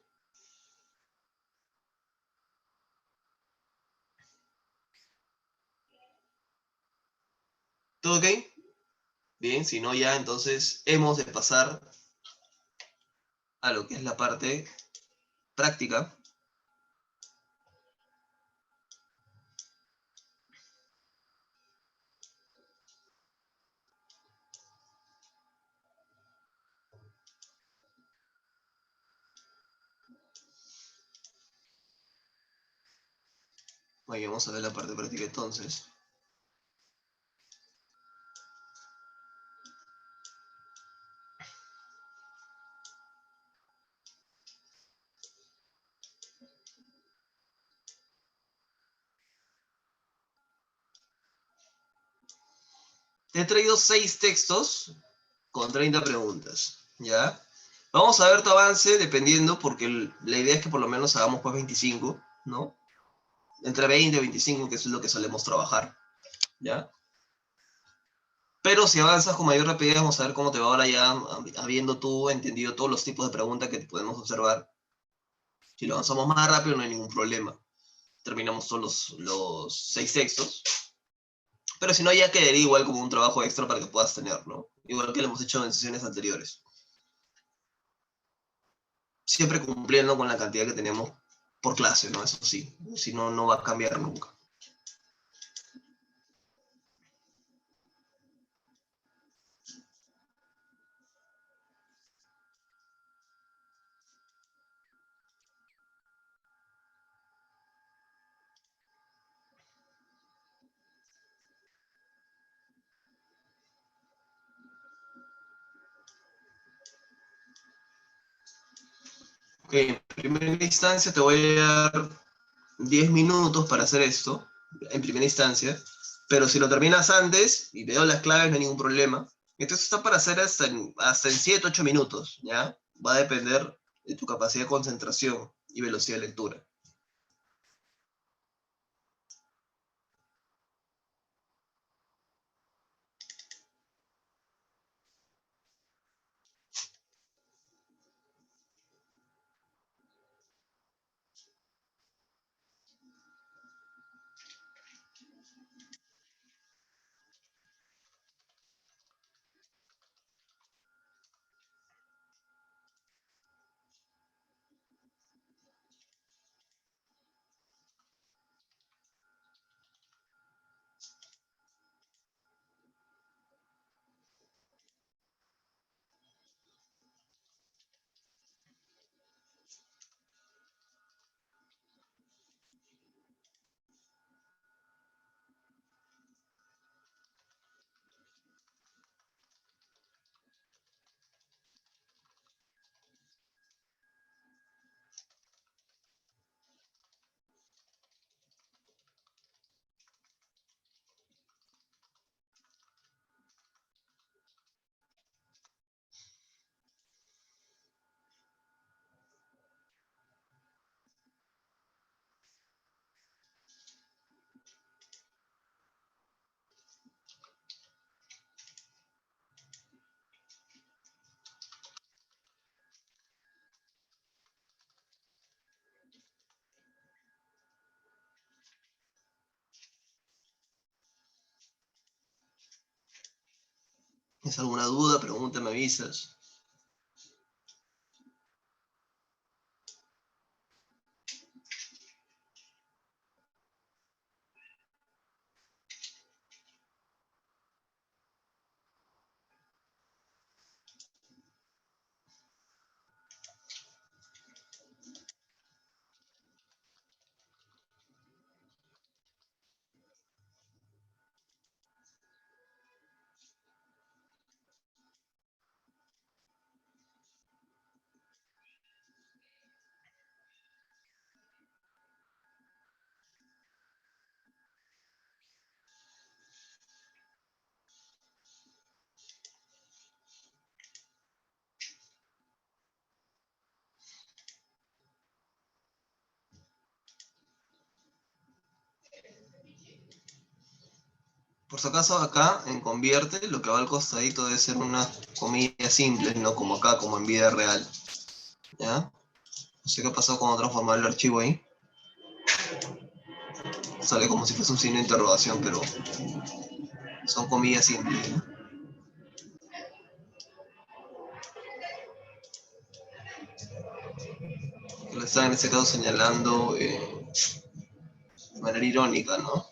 ¿Todo ok? Bien, si no ya entonces hemos de pasar a lo que es la parte práctica. Oye, vamos a ver la parte práctica entonces. Te he traído 6 textos con 30 preguntas, ¿ya? Vamos a ver tu avance dependiendo, porque la idea es que por lo menos hagamos pues 25, ¿no? Entre 20 y 25, que es lo que solemos trabajar, ¿ya? Pero si avanzas con mayor rapidez, vamos a ver cómo te va ahora ya, habiendo tú entendido todos los tipos de preguntas que podemos observar. Si lo avanzamos más rápido, no hay ningún problema. Terminamos todos los 6 textos. Pero si no, ya quedaría igual como un trabajo extra para que puedas tener, ¿no? Igual que lo hemos hecho en sesiones anteriores. Siempre cumpliendo con la cantidad que tenemos por clase, ¿no? Eso sí, si no, no va a cambiar nunca. En primera instancia te voy a dar 10 minutos para hacer esto, en primera instancia, pero si lo terminas antes y te doy las claves no hay ningún problema. Entonces está para hacer hasta en 7, 8 minutos, ¿ya? Va a depender de tu capacidad de concentración y velocidad de lectura. ¿Tienes alguna duda? Pregunta, me avisas. Por si acaso acá, en Convierte, lo que va al costadito debe ser una comilla simple, no como acá, como en vida real. ¿Ya? No sé qué pasó cuando transformar el archivo ahí. Sale como si fuese un signo de interrogación, pero son comillas simples, ¿no? Que lo están en ese caso señalando de manera irónica, ¿no?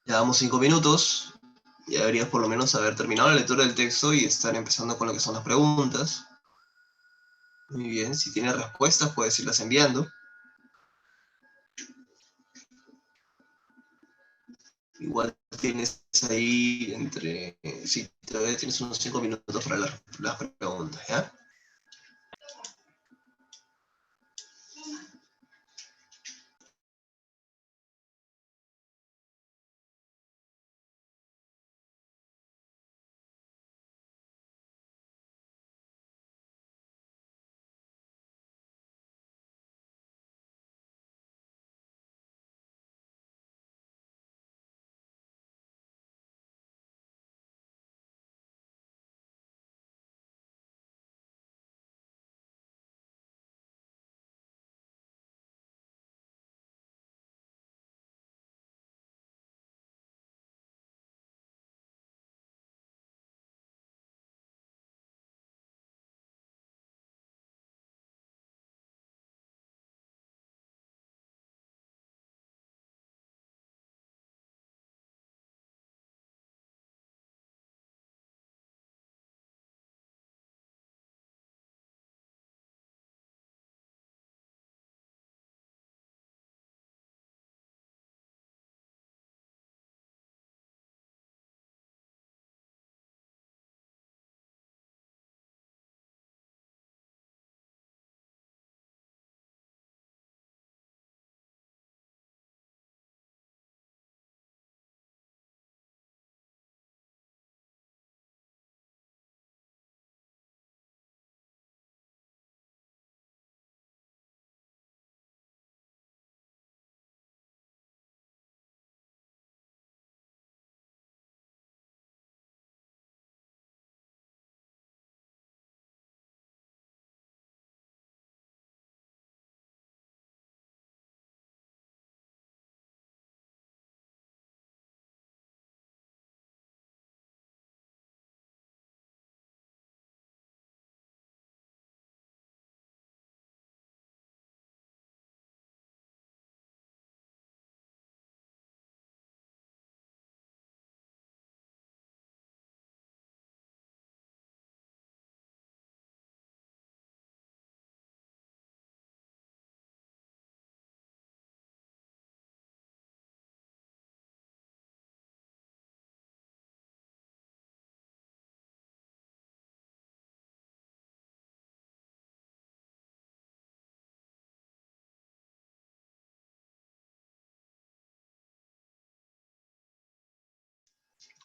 Ya damos 5 minutos. Ya deberías por lo menos haber terminado la lectura del texto y estar empezando con lo que son las preguntas. Muy bien, si tienes respuestas puedes irlas enviando. Igual tienes ahí sí, todavía tienes unos 5 minutos para las preguntas, ¿ya?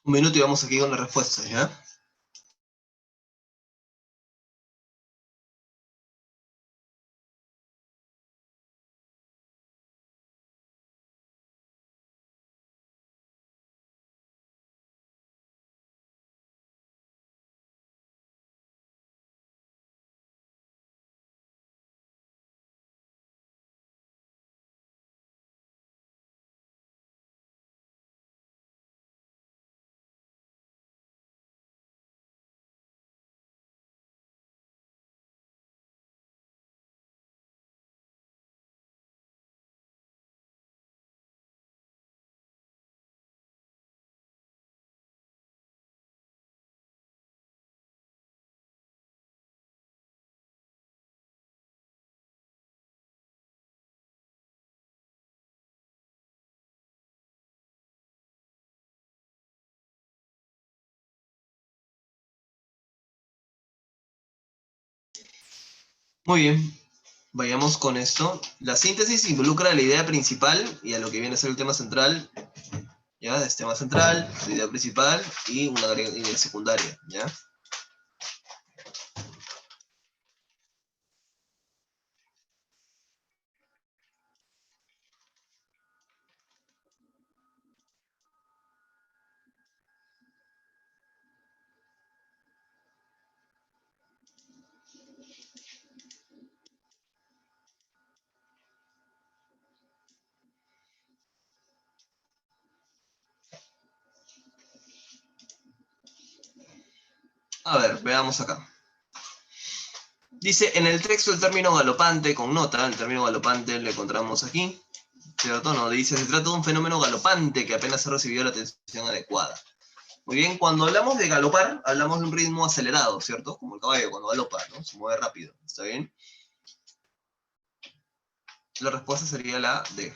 Un minuto y vamos aquí con las respuestas, ¿ya? Muy bien, vayamos con esto. La síntesis involucra la idea principal y a lo que viene a ser el tema central, ¿ya? Este tema central, la idea principal y una idea secundaria, ¿ya? A ver, veamos acá. Dice, en el texto el término galopante con nota, el término galopante lo encontramos aquí, ¿cierto? No, dice, se trata de un fenómeno galopante que apenas ha recibido la atención adecuada. Muy bien, cuando hablamos de galopar, hablamos de un ritmo acelerado, ¿cierto? Como el caballo cuando galopa, ¿no? Se mueve rápido, ¿está bien? La respuesta sería la D,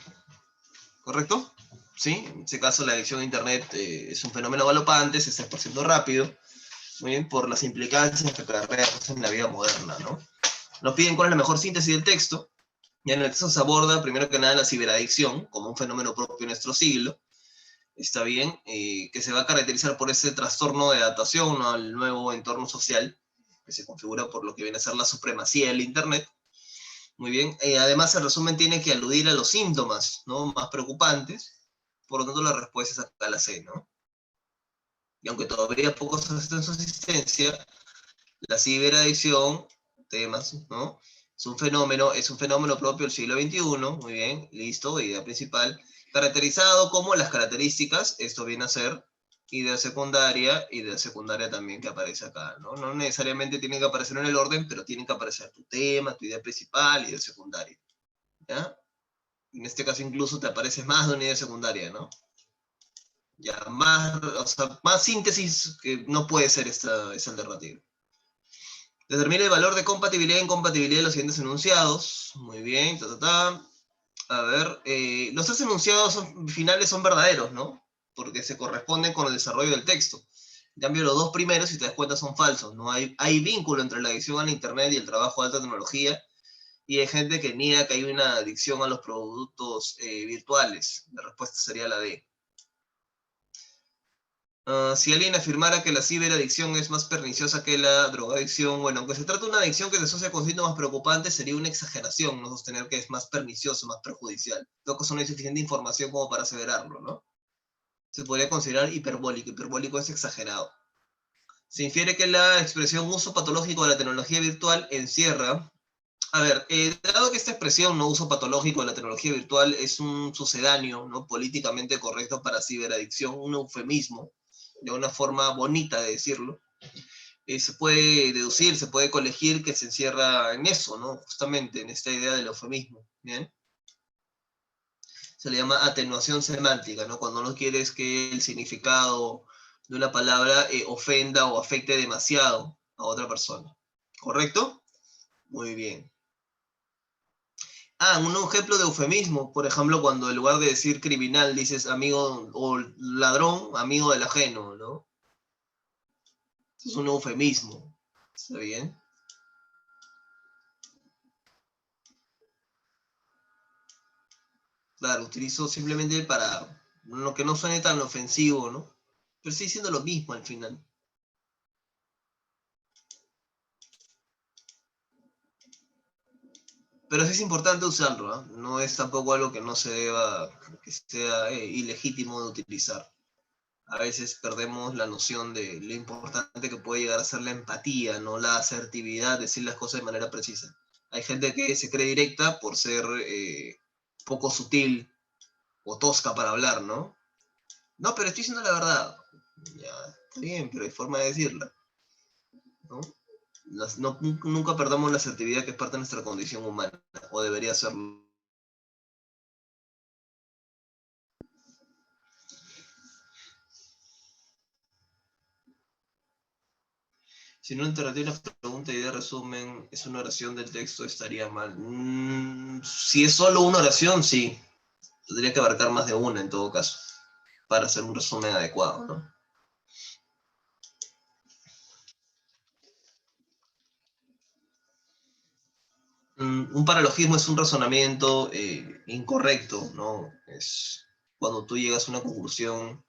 ¿correcto? ¿Sí? En este caso la adicción a Internet es un fenómeno galopante, se está esparciendo rápido, muy bien, por las implicancias que acarrea en la vida moderna, ¿no? Nos piden cuál es la mejor síntesis del texto. Ya en el texto se aborda, primero que nada, la ciberadicción como un fenómeno propio de nuestro siglo, está bien, que se va a caracterizar por ese trastorno de adaptación, ¿no?, al nuevo entorno social, que se configura por lo que viene a ser la supremacía del Internet. Muy bien, además el resumen tiene que aludir a los síntomas, ¿no?, más preocupantes, por lo tanto la respuesta es acá la C, ¿no? Y aunque todavía pocos hacen su existencia, la ciberadicción, temas, ¿no? Es un fenómeno propio del siglo XXI, muy bien, listo, idea principal, caracterizado como las características, esto viene a ser idea secundaria también que aparece acá, ¿no? No necesariamente tienen que aparecer en el orden, pero tienen que aparecer tu tema, tu idea principal, idea secundaria, ¿ya? En este caso incluso te aparece más de una idea secundaria, ¿no? Ya, más, o sea, más síntesis que no puede ser esta alternativa. Determina el valor de compatibilidad e incompatibilidad de los siguientes enunciados. Muy bien, A ver, los tres enunciados finales son verdaderos, ¿no? Porque se corresponden con el desarrollo del texto. En cambio, los dos primeros, si te das cuenta, son falsos. No hay vínculo entre la adicción a la Internet y el trabajo de alta tecnología. Y hay gente que niega que hay una adicción a los productos virtuales. La respuesta sería la D. Si alguien afirmara que la ciberadicción es más perniciosa que la drogadicción, bueno, aunque se trata de una adicción que se asocia con síntomas preocupantes, sería una exageración no sostener que es más pernicioso, más perjudicial. Lo que no hay suficiente información como para aseverarlo, ¿no? Se podría considerar hiperbólico. Hiperbólico es exagerado. Se infiere que la expresión uso patológico de la tecnología virtual encierra. A ver, dado que esta expresión, no uso patológico de la tecnología virtual, es un sucedáneo, ¿no?, políticamente correcto para ciberadicción, un eufemismo, de una forma bonita de decirlo, se puede deducir, se puede colegir que se encierra en eso, ¿no? Justamente en esta idea del eufemismo, ¿bien? Se le llama atenuación semántica, ¿no? Cuando no quieres que el significado de una palabra ofenda o afecte demasiado a otra persona. ¿Correcto? Muy bien. Un ejemplo de eufemismo, por ejemplo, cuando en lugar de decir criminal dices amigo o ladrón, amigo del ajeno, ¿no? Es un eufemismo, ¿está bien? Claro, utilizo simplemente para lo que no suene tan ofensivo, ¿no? pero sigue siendo lo mismo al final. Pero sí es importante usarlo, ¿eh? No es tampoco algo que no se deba, que sea ilegítimo de utilizar. A veces perdemos la noción de lo importante que puede llegar a ser la empatía, no la asertividad, decir las cosas de manera precisa. Hay gente que se cree directa por ser poco sutil o tosca para hablar, ¿no? No, pero estoy diciendo la verdad. Ya, está bien, pero hay forma de decirla, ¿no? Nunca perdamos la asertividad que es parte de nuestra condición humana, o debería serlo. Si una alternativa a la pregunta y de resumen es una oración del texto, estaría mal. Si es solo una oración, sí. Tendría que abarcar más de una en todo caso, para hacer un resumen adecuado, ¿no? Un paralogismo es un razonamiento incorrecto, ¿no? Es cuando tú llegas a una conclusión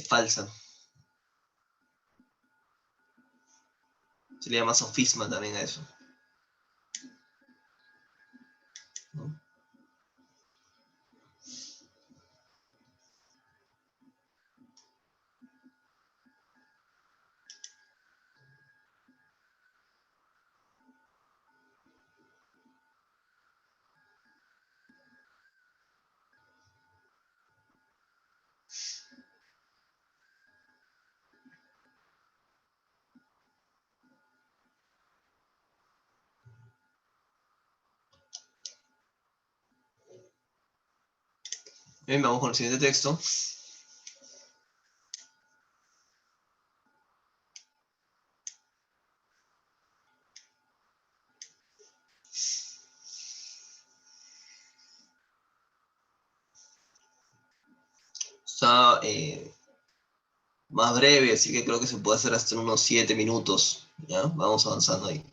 falsa. Se le llama sofisma también a eso, ¿no? Bien, vamos con el siguiente texto. Está más breve, así que creo que se puede hacer hasta unos 7 minutos. ¿Ya? Vamos avanzando ahí.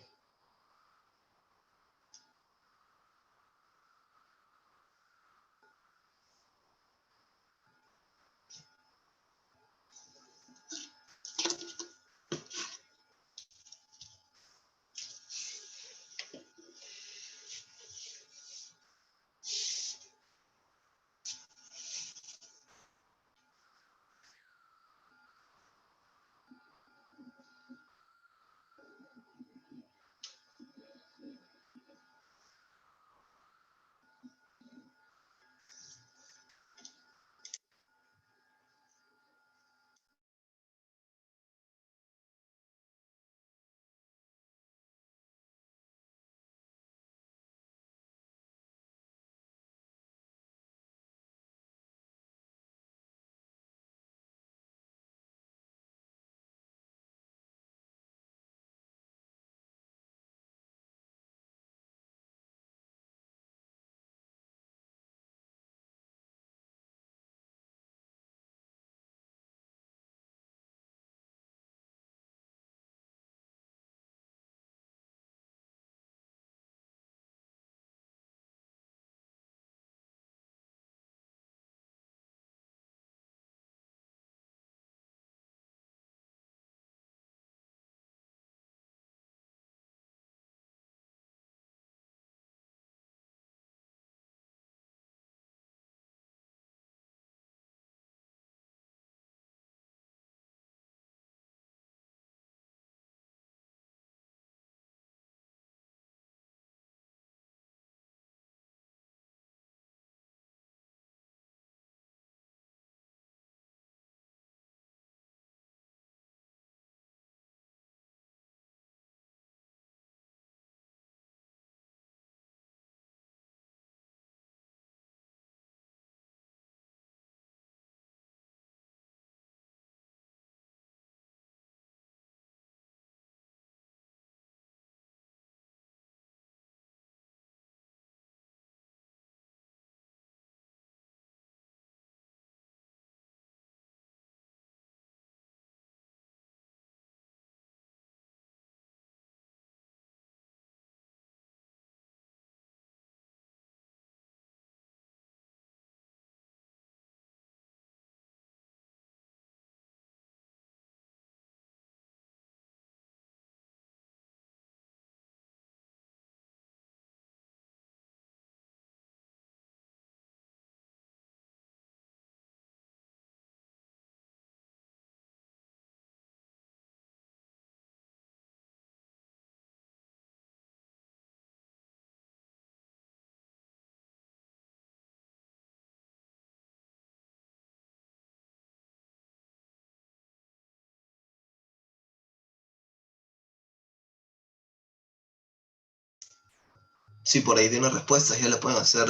Si por ahí tienen respuestas, ya la pueden hacer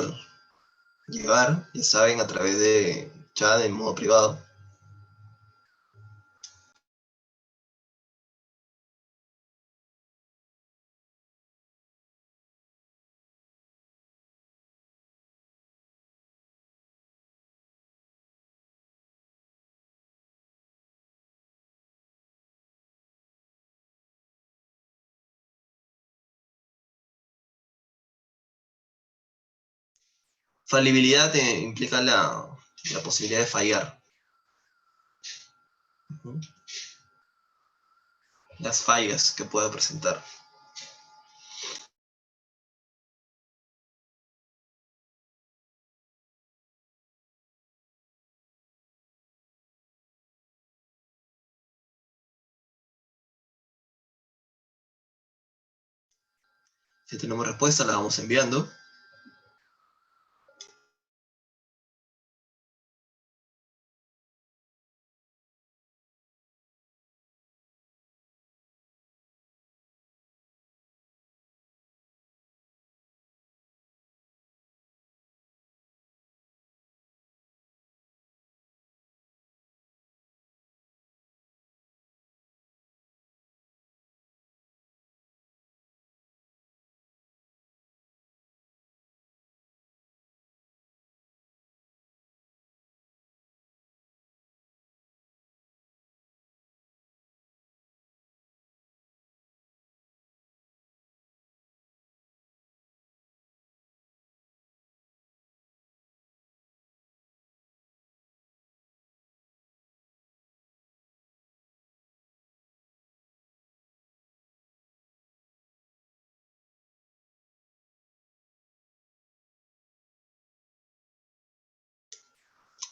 llegar, ya saben, a través de chat en modo privado. Falibilidad implica la posibilidad de fallar. Las fallas que pueda presentar. Si tenemos respuesta, la vamos enviando.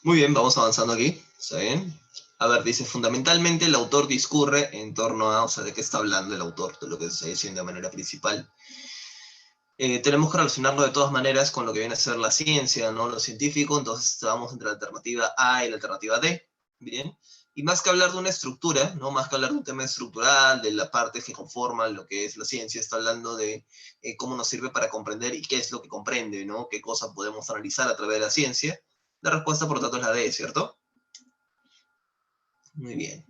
Muy bien, vamos avanzando aquí. ¿Está bien? A ver, dice, fundamentalmente el autor discurre en torno a, o sea, ¿de qué está hablando el autor? De lo que se está diciendo de manera principal. Tenemos que relacionarlo de todas maneras con lo que viene a ser la ciencia, ¿no? Lo científico, entonces estamos entre la alternativa A y la alternativa D, ¿bien? Y más que hablar de una estructura, ¿no? Más que hablar de un tema estructural, de la parte que conforma lo que es la ciencia, está hablando de cómo nos sirve para comprender y qué es lo que comprende, ¿no? Qué cosas podemos analizar a través de la ciencia. La respuesta, por lo tanto, es la D, ¿cierto? Muy bien.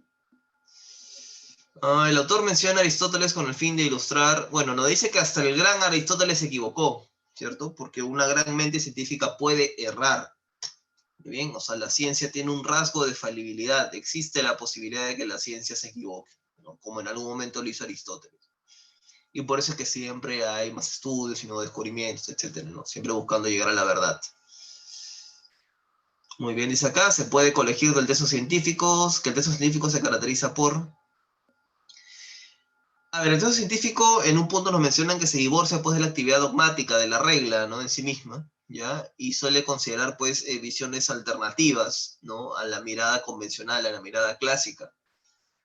El autor menciona a Aristóteles con el fin de ilustrar, bueno, nos dice que hasta el gran Aristóteles se equivocó, ¿cierto? Porque una gran mente científica puede errar. Muy bien, o sea, la ciencia tiene un rasgo de falibilidad, existe la posibilidad de que la ciencia se equivoque, ¿no? Como en algún momento lo hizo Aristóteles. Y por eso es que siempre hay más estudios y nuevos descubrimientos, etcétera, ¿no? Siempre buscando llegar a la verdad. Muy bien, dice acá, se puede colegir del texto científico, que el texto científico se caracteriza por. A ver, el texto científico en un punto nos mencionan que se divorcia pues de la actividad dogmática, de la regla, ¿no? En sí misma, ¿ya? Y suele considerar pues visiones alternativas, ¿no? A la mirada convencional, a la mirada clásica.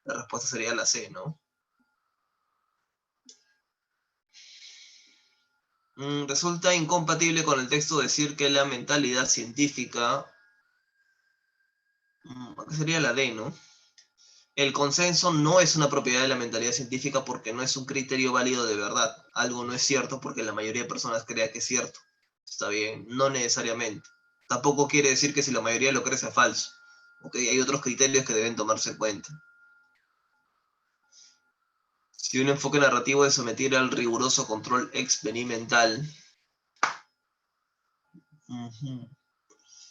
La respuesta sería la C, ¿no? Resulta incompatible con el texto decir que la mentalidad científica, acá sería la D, ¿no? El consenso no es una propiedad de la mentalidad científica porque no es un criterio válido de verdad. Algo no es cierto porque la mayoría de personas crea que es cierto. Está bien, no necesariamente. Tampoco quiere decir que si la mayoría lo cree sea falso. ¿Ok? Hay otros criterios que deben tomarse en cuenta. Si un enfoque narrativo es someter al riguroso control experimental,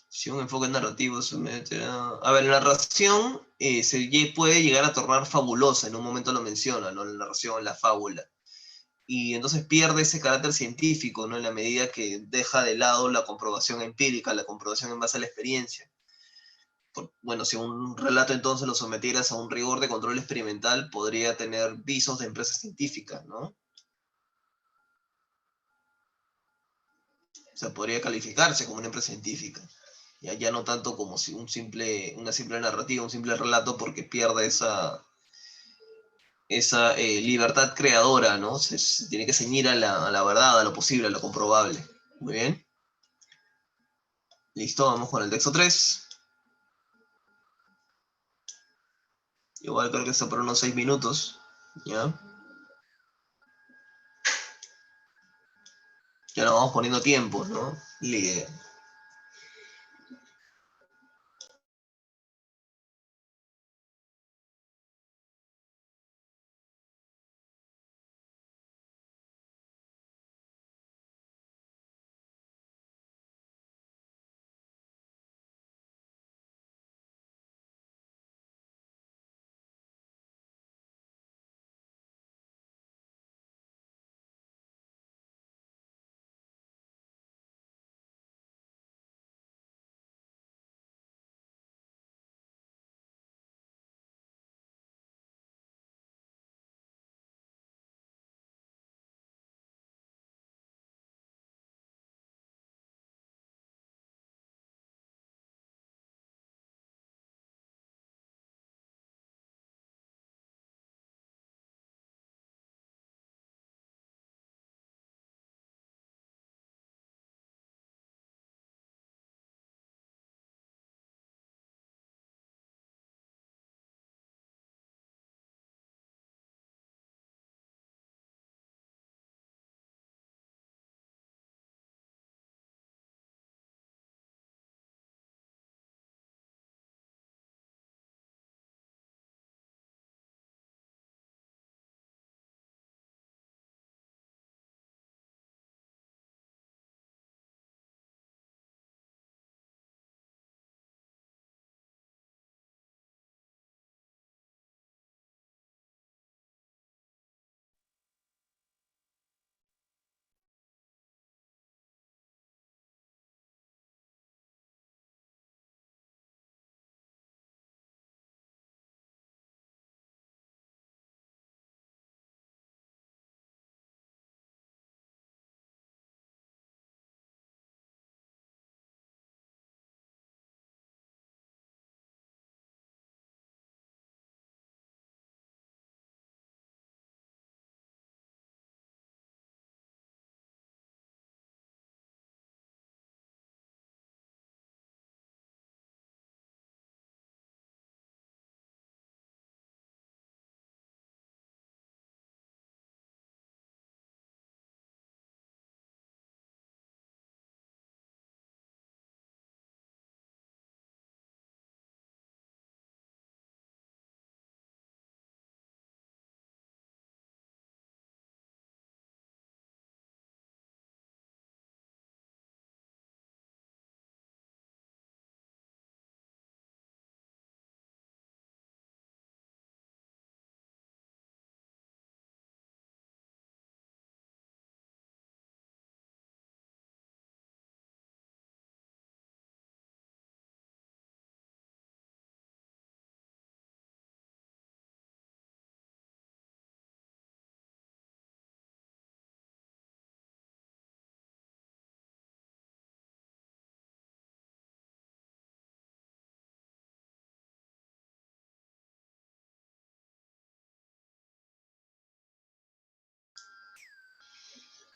si un enfoque narrativo somete a ver, la narración se puede llegar a tornar fabulosa, en un momento lo menciona, ¿no? La narración, la fábula. Y entonces pierde ese carácter científico, ¿no? En la medida que deja de lado la comprobación empírica, la comprobación en base a la experiencia. Bueno, si un relato entonces lo sometieras a un rigor de control experimental, podría tener visos de empresa científica, ¿no? O sea, podría calificarse como una empresa científica. Ya no tanto como si una simple narrativa, un simple relato, porque pierde esa libertad creadora, ¿no? Se tiene que ceñir a la verdad, a lo posible, a lo comprobable. Muy bien. Listo, vamos con el texto 3. Igual creo que está por unos 6 minutos. ¿Ya? Ya nos vamos poniendo tiempo, ¿no? Ligue.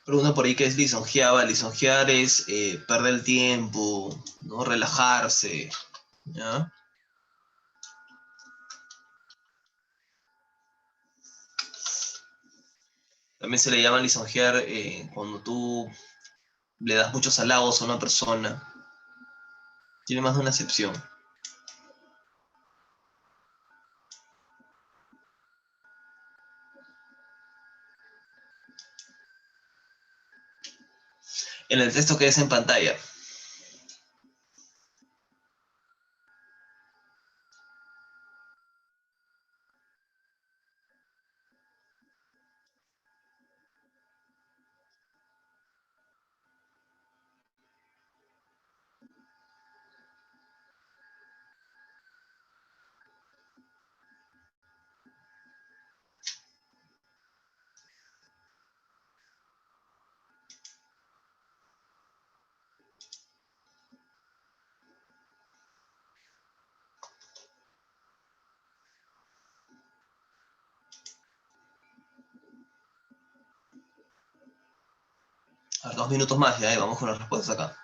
Pregunta por ahí qué es lisonjeaba. Lisonjear es perder el tiempo, ¿no? Relajarse, ¿ya? También se le llama lisonjear cuando tú le das muchos halagos a una persona. Tiene más de una acepción. En el texto que es en pantalla. A ver, 2 minutos más ya, y vamos con las respuestas acá.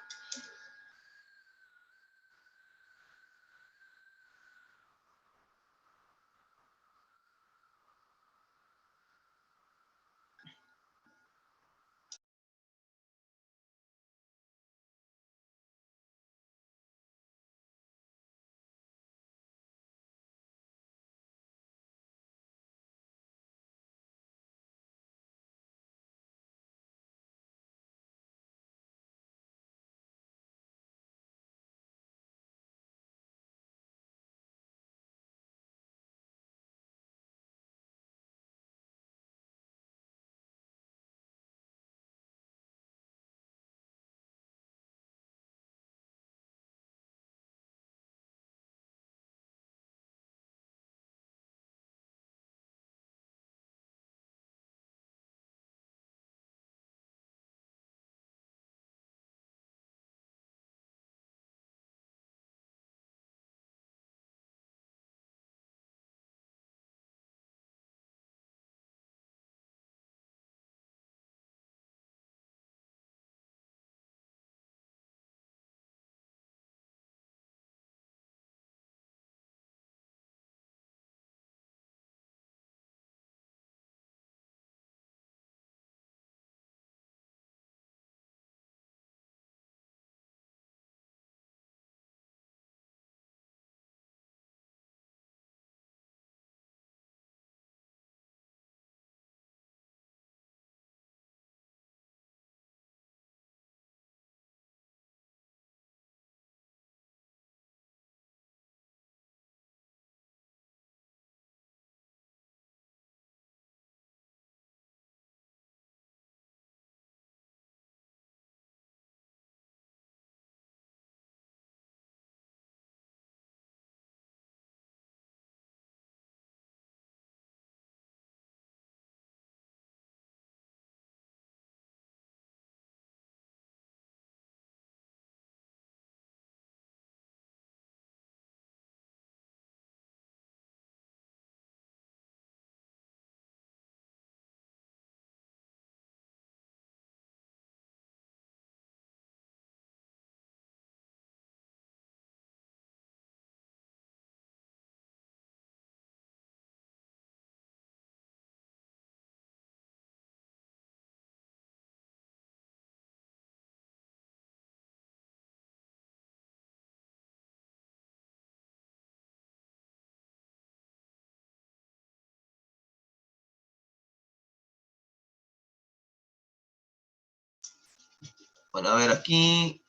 Bueno, a ver, aquí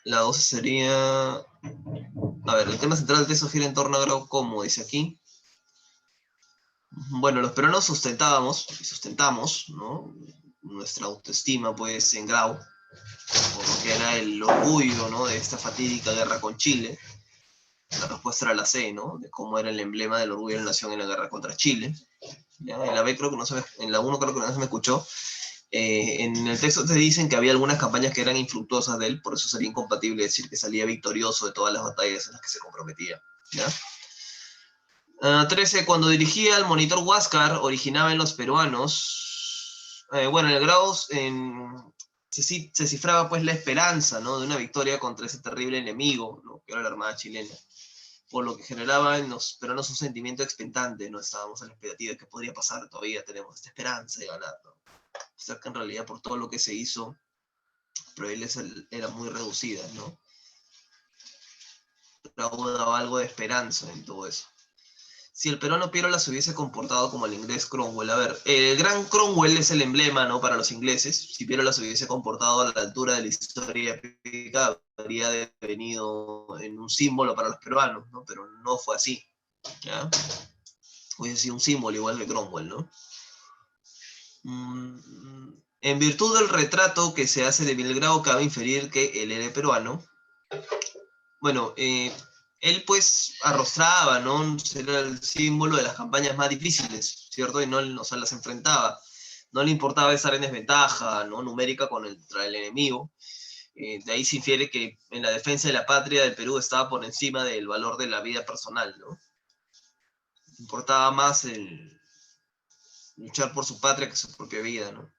la 12 sería... A ver, el tema central del texto gira en torno a grado como dice aquí. Bueno, los peruanos sustentábamos y sustentamos, ¿no? Nuestra autoestima, pues, en grado, por lo que era el orgullo, ¿no? De esta fatídica guerra con Chile. La respuesta era la C, ¿no? De cómo era el emblema del orgullo de la nación en la guerra contra Chile. ¿Ya? En la B creo que no se me, en la 1 creo que no se me escuchó. En el texto te dicen que había algunas campañas que eran infructuosas de él, por eso sería incompatible decir que salía victorioso de todas las batallas en las que se comprometía. ¿Ya? 13. Cuando dirigía el monitor Huáscar, originaba en los peruanos. Bueno, en el grado se cifraba pues la esperanza, ¿no? De una victoria contra ese terrible enemigo, ¿no? Que era la Armada chilena. Por lo que generaba en los peruanos un sentimiento expectante, ¿no? Estábamos a la expectativa de qué podría pasar, todavía tenemos esta esperanza de ganar, ¿no? O sea que en realidad por todo lo que se hizo, probabilidades eran muy reducidas, ¿no? Pero daba algo de esperanza en todo eso. Si el peruano Piérola se hubiese comportado como el inglés Cromwell, a ver, el gran Cromwell es el emblema, ¿no? Para los ingleses. Si Piérola se hubiese comportado a la altura de la historia épica, habría devenido en un símbolo para los peruanos, ¿no? Pero no fue así, ¿ya? Hubiese sido un símbolo igual que Cromwell, ¿no? En virtud del retrato que se hace de Belgrado, cabe inferir que él era peruano. Bueno, él pues arrostraba, ¿no? Era el símbolo de las campañas más difíciles, ¿cierto? Y no, o sea, las enfrentaba. No le importaba estar en desventaja, ¿no? Numérica contra el enemigo. De ahí se infiere que en la defensa de la patria del Perú estaba por encima del valor de la vida personal, ¿no? Importaba más el luchar por su patria que su propia vida, ¿no?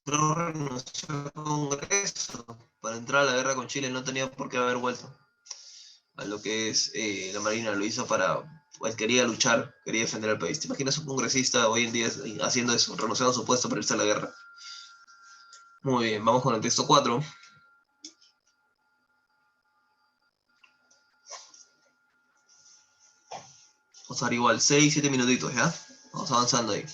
Pero renunció al Congreso para entrar a la guerra con Chile, no tenía por qué haber vuelto a lo que es la Marina, lo hizo para, pues quería luchar, quería defender al país. ¿Te imaginas un congresista hoy en día haciendo eso, renunciando a su puesto para irse a la guerra? Muy bien, vamos con el texto 4. Vamos a dar igual 6, 7 minutitos, ¿ya? Vamos avanzando ahí.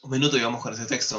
Un minuto y vamos con ese texto.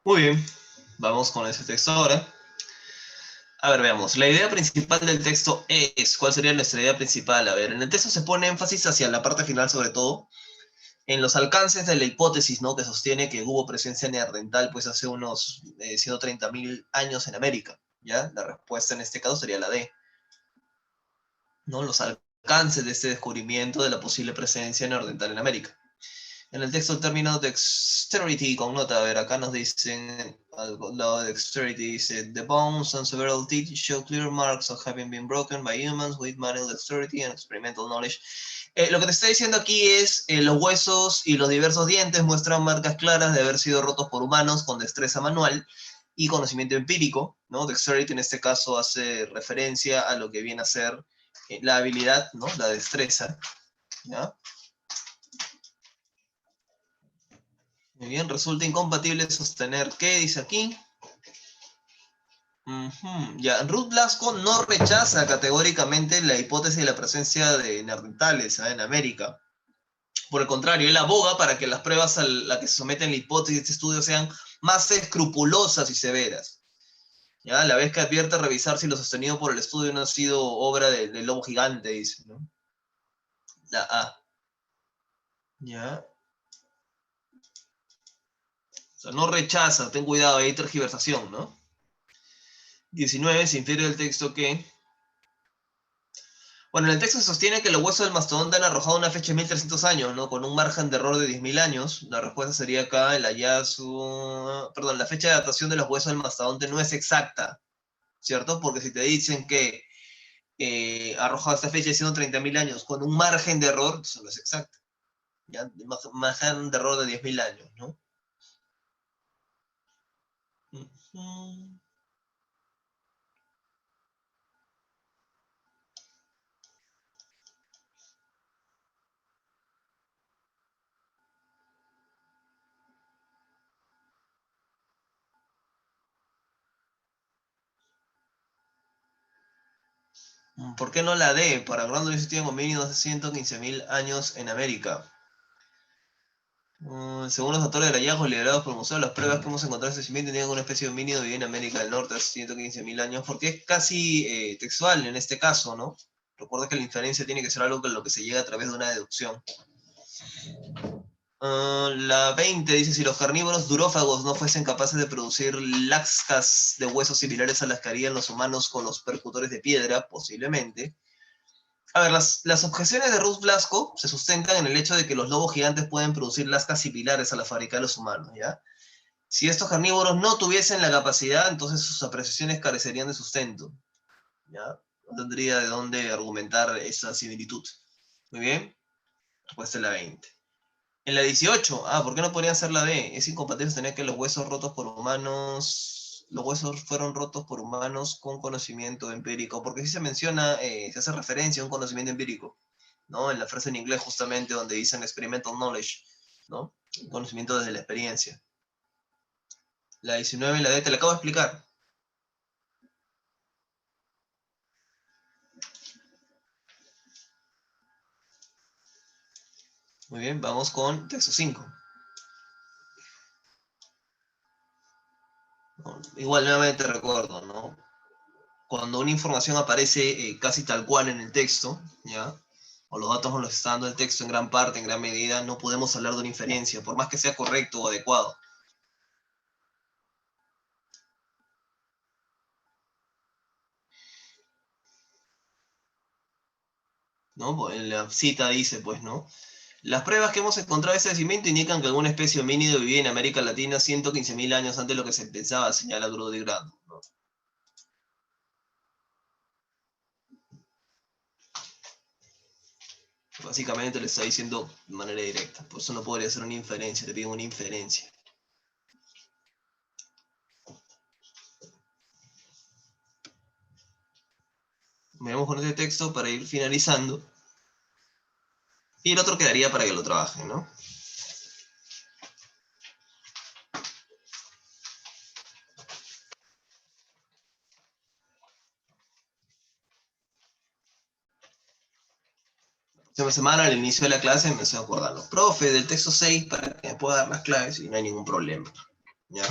Muy bien, vamos con ese texto ahora. A ver, veamos. La idea principal del texto es, ¿cuál sería nuestra idea principal? A ver, en el texto se pone énfasis hacia la parte final, sobre todo, en los alcances de la hipótesis, ¿no? Que sostiene que hubo presencia neandertal, pues hace unos 130.000 años en América, ¿ya? La respuesta en este caso sería la D, ¿no? Los alcances de este descubrimiento de la posible presencia neandertal en América. En el texto el término dexterity con nota, a ver, acá nos dicen algo, lo de dexterity dice, the bones and several teeth show clear marks of having been broken by humans with manual dexterity and experimental knowledge. Lo que te está diciendo aquí es, los huesos y los diversos dientes muestran marcas claras de haber sido rotos por humanos con destreza manual y conocimiento empírico, ¿no? Dexterity en este caso hace referencia a lo que viene a ser la habilidad, ¿no? La destreza, ¿ya? Muy bien, resulta incompatible sostener, ¿qué dice aquí? Ya, Ruth Blasco no rechaza categóricamente la hipótesis de la presencia de neandertales en América. Por el contrario, él aboga para que las pruebas a las que se someten la hipótesis de este estudio sean más escrupulosas y severas. ¿Ya? A la vez que advierte revisar si lo sostenido por el estudio no ha sido obra del lobo gigante, dice, ¿no? La A. ¿Ya? O sea, no rechaza, ten cuidado, hay tergiversación, ¿no? 19, se infiere del texto que bueno, en el texto se sostiene que los huesos del mastodonte han arrojado una fecha de 1300 años, ¿no? Con un margen de error de 10.000 años. La respuesta sería acá el hallazgo... Perdón, la fecha de datación de los huesos del mastodonte no es exacta, ¿cierto? Porque si te dicen que arrojado esta fecha de 130.000 años con un margen de error, eso no es exacto. ¿Ya? Margen de error de 10.000 años, ¿no? Uh -huh. ¿Por qué no la D? Para cuando existían homínidos de 115.000 años en América. Según los autores del hallazgo liderados por el museo, las pruebas que hemos encontrado en este yacimiento tenían una especie de homínido que vive en América del Norte hace 115.000 años, porque es casi textual en este caso, ¿no? Recuerda que la inferencia tiene que ser algo con lo que se llega a través de una deducción. La 20 dice, si los carnívoros durófagos no fuesen capaces de producir lascas de huesos similares a las que harían los humanos con los percutores de piedra, posiblemente. A ver, las objeciones de Ruth Blasco se sustentan en el hecho de que los lobos gigantes pueden producir lascas similares a las fabricadas los humanos, ¿ya? Si estos carnívoros no tuviesen la capacidad, entonces sus apreciaciones carecerían de sustento, ¿ya? No tendría de dónde argumentar esa similitud. Muy bien, respuesta es la 20. En la 18, ¿por qué no podrían ser la D? Es incompatible tener que los huesos rotos por humanos... los huesos fueron rotos por humanos con conocimiento empírico, porque sí se menciona, se hace referencia a un conocimiento empírico, ¿no? En la frase en inglés justamente donde dicen experimental knowledge, ¿no? Un conocimiento desde la experiencia. La 19 en la D te la acabo de explicar. Muy bien, vamos con texto 5. ¿No? Igual nuevamente recuerdo, ¿no? Cuando una información aparece casi tal cual en el texto, ¿ya? O los datos nos los está dando el texto en gran parte, en gran medida, no podemos hablar de una inferencia, por más que sea correcto o adecuado. ¿No? En la cita dice, pues, ¿no? Las pruebas que hemos encontrado de ese yacimiento indican que alguna especie homínido vivía en América Latina 115.000 años antes de lo que se pensaba, señala Grudy Grant, ¿no? Básicamente le está diciendo de manera directa, por eso no podría ser una inferencia, te piden una inferencia. Miramos con este texto para ir finalizando. Y el otro quedaría para que lo trabajen, ¿no? Esta semana, al inicio de la clase, me empecé a acordarlo. Profe, del texto 6 para que me pueda dar las claves y no hay ningún problema. ¿Ya?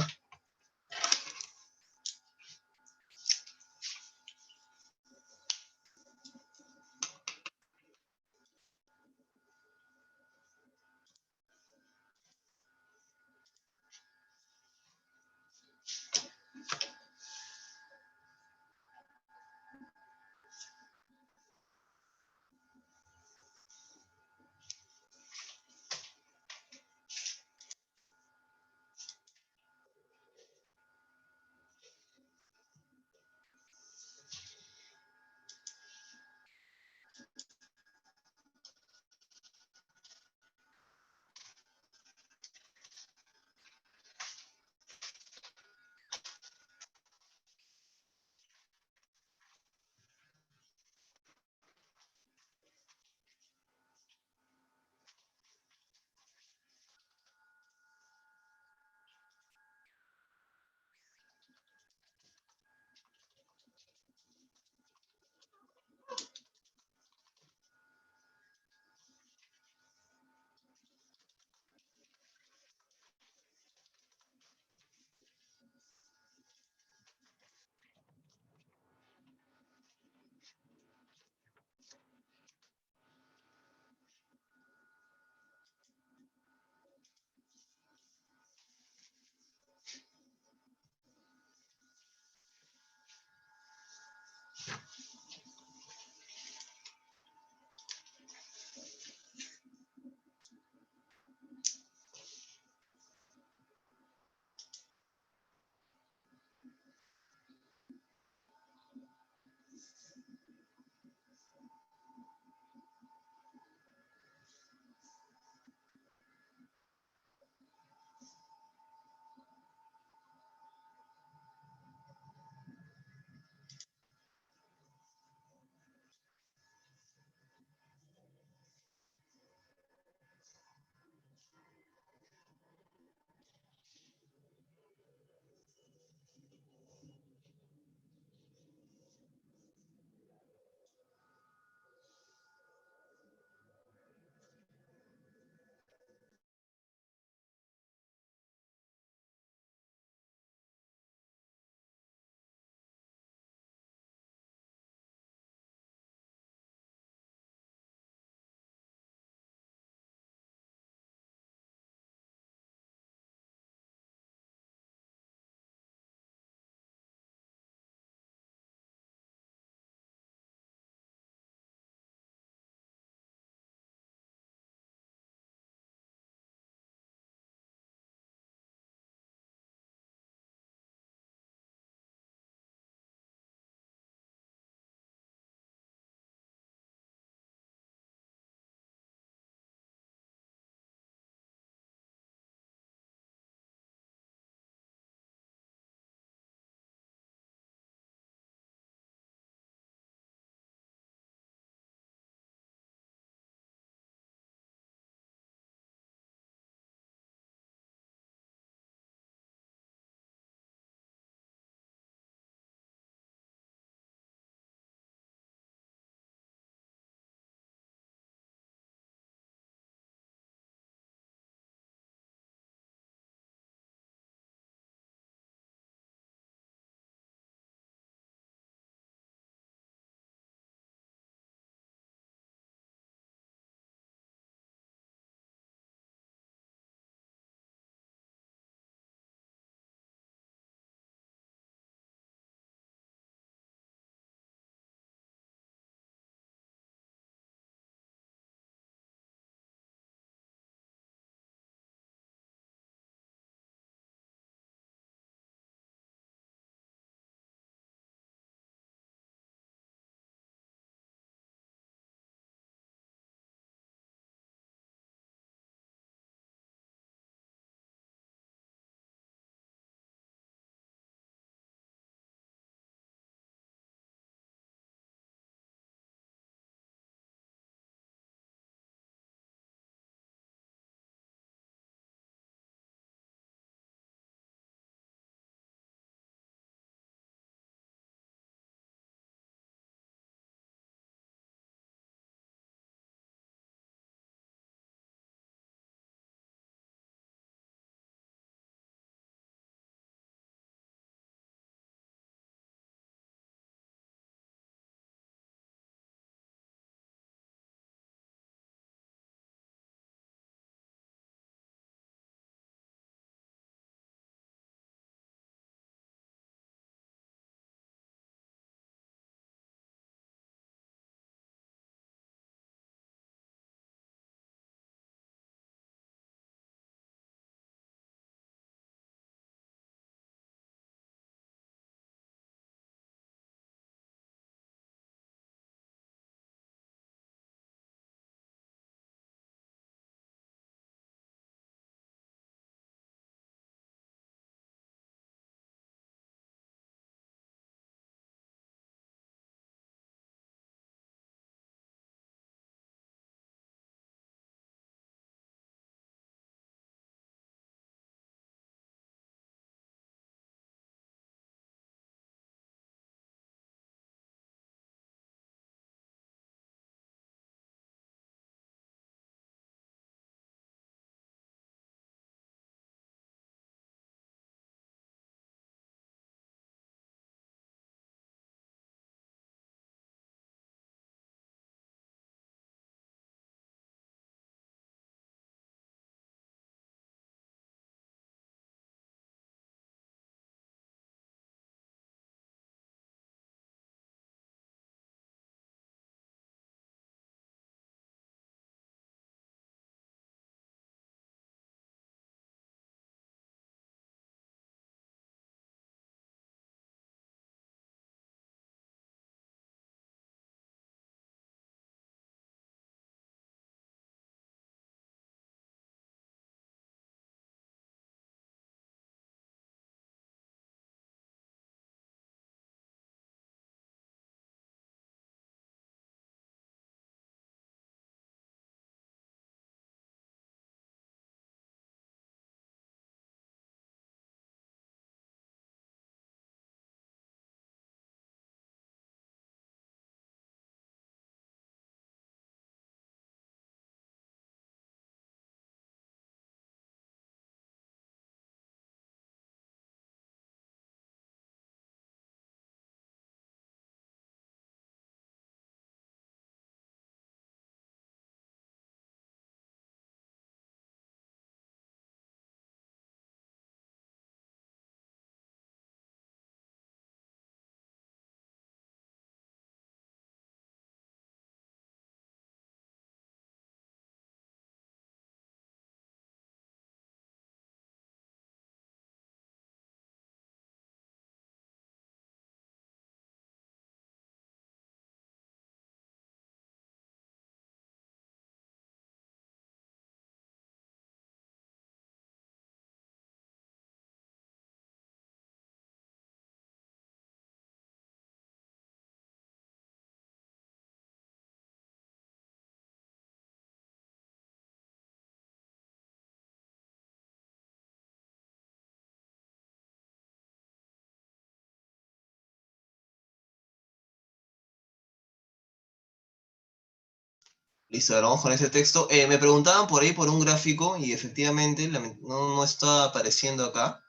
Listo, ahora vamos con ese texto. Me preguntaban por ahí por un gráfico y efectivamente no está apareciendo acá.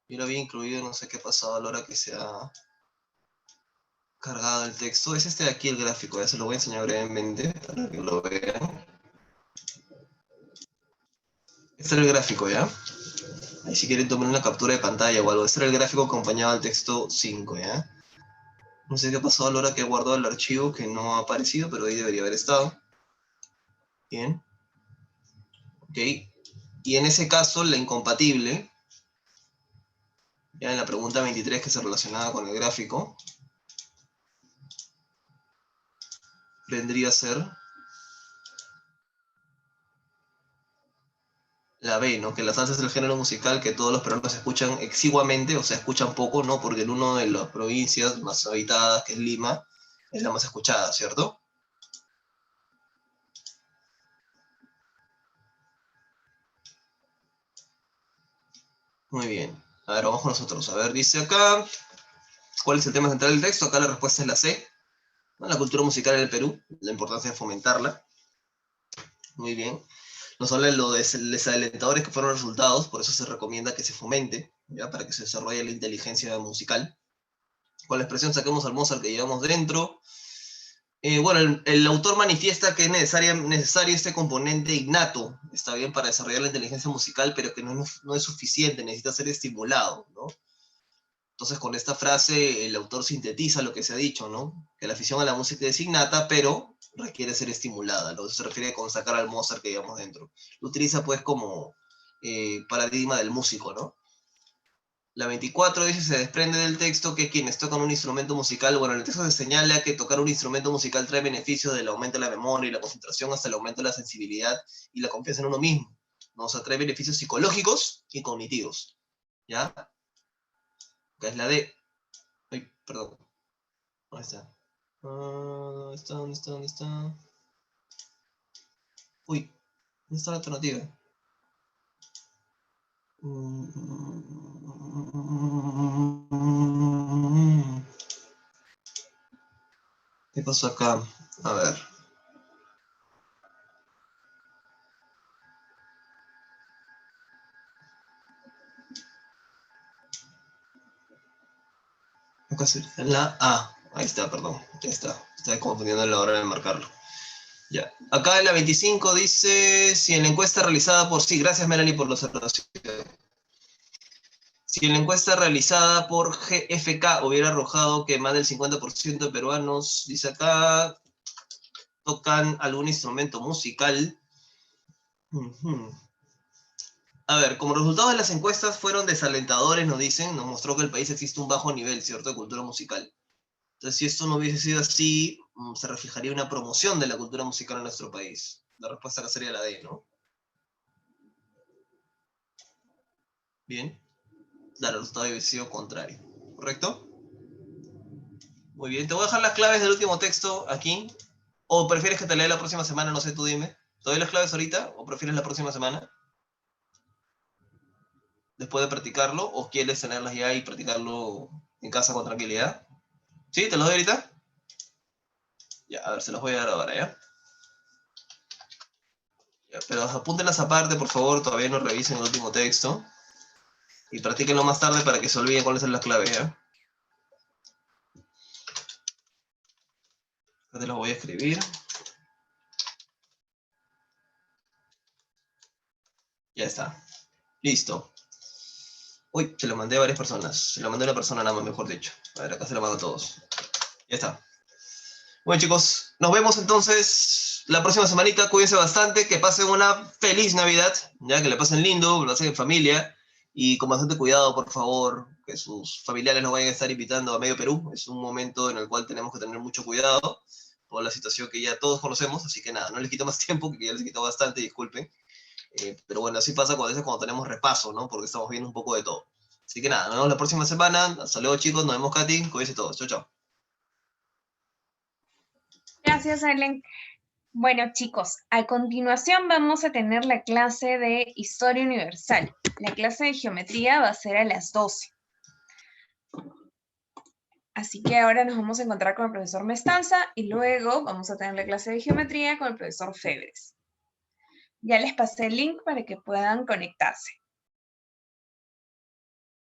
Yo lo había incluido, no sé qué ha pasado a la hora que se ha cargado el texto. Es este de aquí el gráfico, ya se lo voy a enseñar brevemente para que lo vean. Este era el gráfico, ¿ya? Ahí si quieren tomar una captura de pantalla o algo. Este era el gráfico acompañado al texto 5, ¿ya? No sé qué ha pasado a la hora que he guardado el archivo que no ha aparecido, pero ahí debería haber estado. Bien. Ok. Y en ese caso, la incompatible, ya en la pregunta 23 que se relacionaba con el gráfico, vendría a ser la B, ¿no? Que la salsa es el género musical que todos los peruanos escuchan exiguamente, o sea, escuchan poco, ¿no? Porque en una de las provincias más habitadas, que es Lima, es la más escuchada, ¿cierto? Muy bien. A ver, vamos con nosotros. A ver, dice acá, ¿cuál es el tema central del texto? Acá la respuesta es la C, ¿no? La cultura musical en el Perú, la importancia de fomentarla. Muy bien. Nos habla de los desalentadores que fueron los resultados, por eso se recomienda que se fomente, ¿ya? Para que se desarrolle la inteligencia musical. Con la expresión saquemos al Mozart que llevamos dentro. Bueno, el autor manifiesta que es necesario este componente innato, está bien, para desarrollar la inteligencia musical, pero que no es suficiente, necesita ser estimulado, ¿no? Entonces, con esta frase, el autor sintetiza lo que se ha dicho, ¿no? Que la afición a la música es innata, pero requiere ser estimulada, ¿no? Eso se refiere con sacar al Mozart que llevamos dentro. Lo utiliza, pues, como paradigma del músico, ¿no? La 24 dice, se desprende del texto que quienes tocan un instrumento musical, bueno, en el texto se señala que tocar un instrumento musical trae beneficios del aumento de la memoria y la concentración hasta el aumento de la sensibilidad y la confianza en uno mismo, ¿no? O sea, trae beneficios psicológicos y cognitivos, ¿ya? Que es la D. Ay, perdón. ¿Dónde está? ¿Dónde está? ¿Dónde está? ¿Dónde está? Uy, ¿dónde está la alternativa? ¿Qué pasó acá? A ver. Acá sería la A. Ahí está, perdón. Ya está. Estaba confundiendo la hora de marcarlo. Ya. Acá en la 25 dice, si en la encuesta realizada por... Sí, gracias Melanie por la observación. Si en la encuesta realizada por GFK hubiera arrojado que más del 50% de peruanos, dice acá, tocan algún instrumento musical. A ver, como resultados de las encuestas fueron desalentadores, nos dicen, nos mostró que el país existe un bajo nivel, ¿cierto?, de cultura musical. Entonces, si esto no hubiese sido así, se reflejaría una promoción de la cultura musical en nuestro país. La respuesta acá sería la D, ¿no? Bien. El resultado hubiese sido contrario. ¿Correcto? Muy bien. Te voy a dejar las claves del último texto aquí. ¿O prefieres que te lea la próxima semana? No sé, tú dime. ¿Te doy las claves ahorita o prefieres la próxima semana? Después de practicarlo, ¿o quieres tenerlas ya y practicarlo en casa con tranquilidad? ¿Sí? ¿Te los doy ahorita? Ya, a ver, se los voy a dar ahora, ¿ya? Ya, pero apúntenlas aparte, por favor, todavía no revisen el último texto. Y practíquenlo más tarde para que se olviden cuáles son las claves, ¿ya? Ya te los voy a escribir. Ya está. Listo. Uy, se lo mandé a varias personas. Se lo mandé a una persona nada más, mejor dicho. A ver, acá se lo mando a todos. Ya está. Bueno, chicos, nos vemos entonces la próxima semanita. Cuídense bastante, que pasen una feliz Navidad, ya que le pasen lindo, lo hacen en familia y con bastante cuidado, por favor, que sus familiares no vayan a estar invitando a medio Perú. Es un momento en el cual tenemos que tener mucho cuidado por la situación que ya todos conocemos, así que nada, no les quito más tiempo, que ya les quito bastante, disculpen. Pero bueno, así pasa cuando, a veces cuando tenemos repaso, ¿no? Porque estamos viendo un poco de todo. Así que nada, nos vemos la próxima semana. Hasta luego, chicos. Nos vemos, Katy. Cuídense todos. Chau, chau. Gracias, Ellen. Bueno, chicos, a continuación vamos a tener la clase de Historia Universal. La clase de Geometría va a ser a las 12. Así que ahora nos vamos a encontrar con el profesor Mestanza y luego vamos a tener la clase de geometría con el profesor Febres. Ya les pasé el link para que puedan conectarse.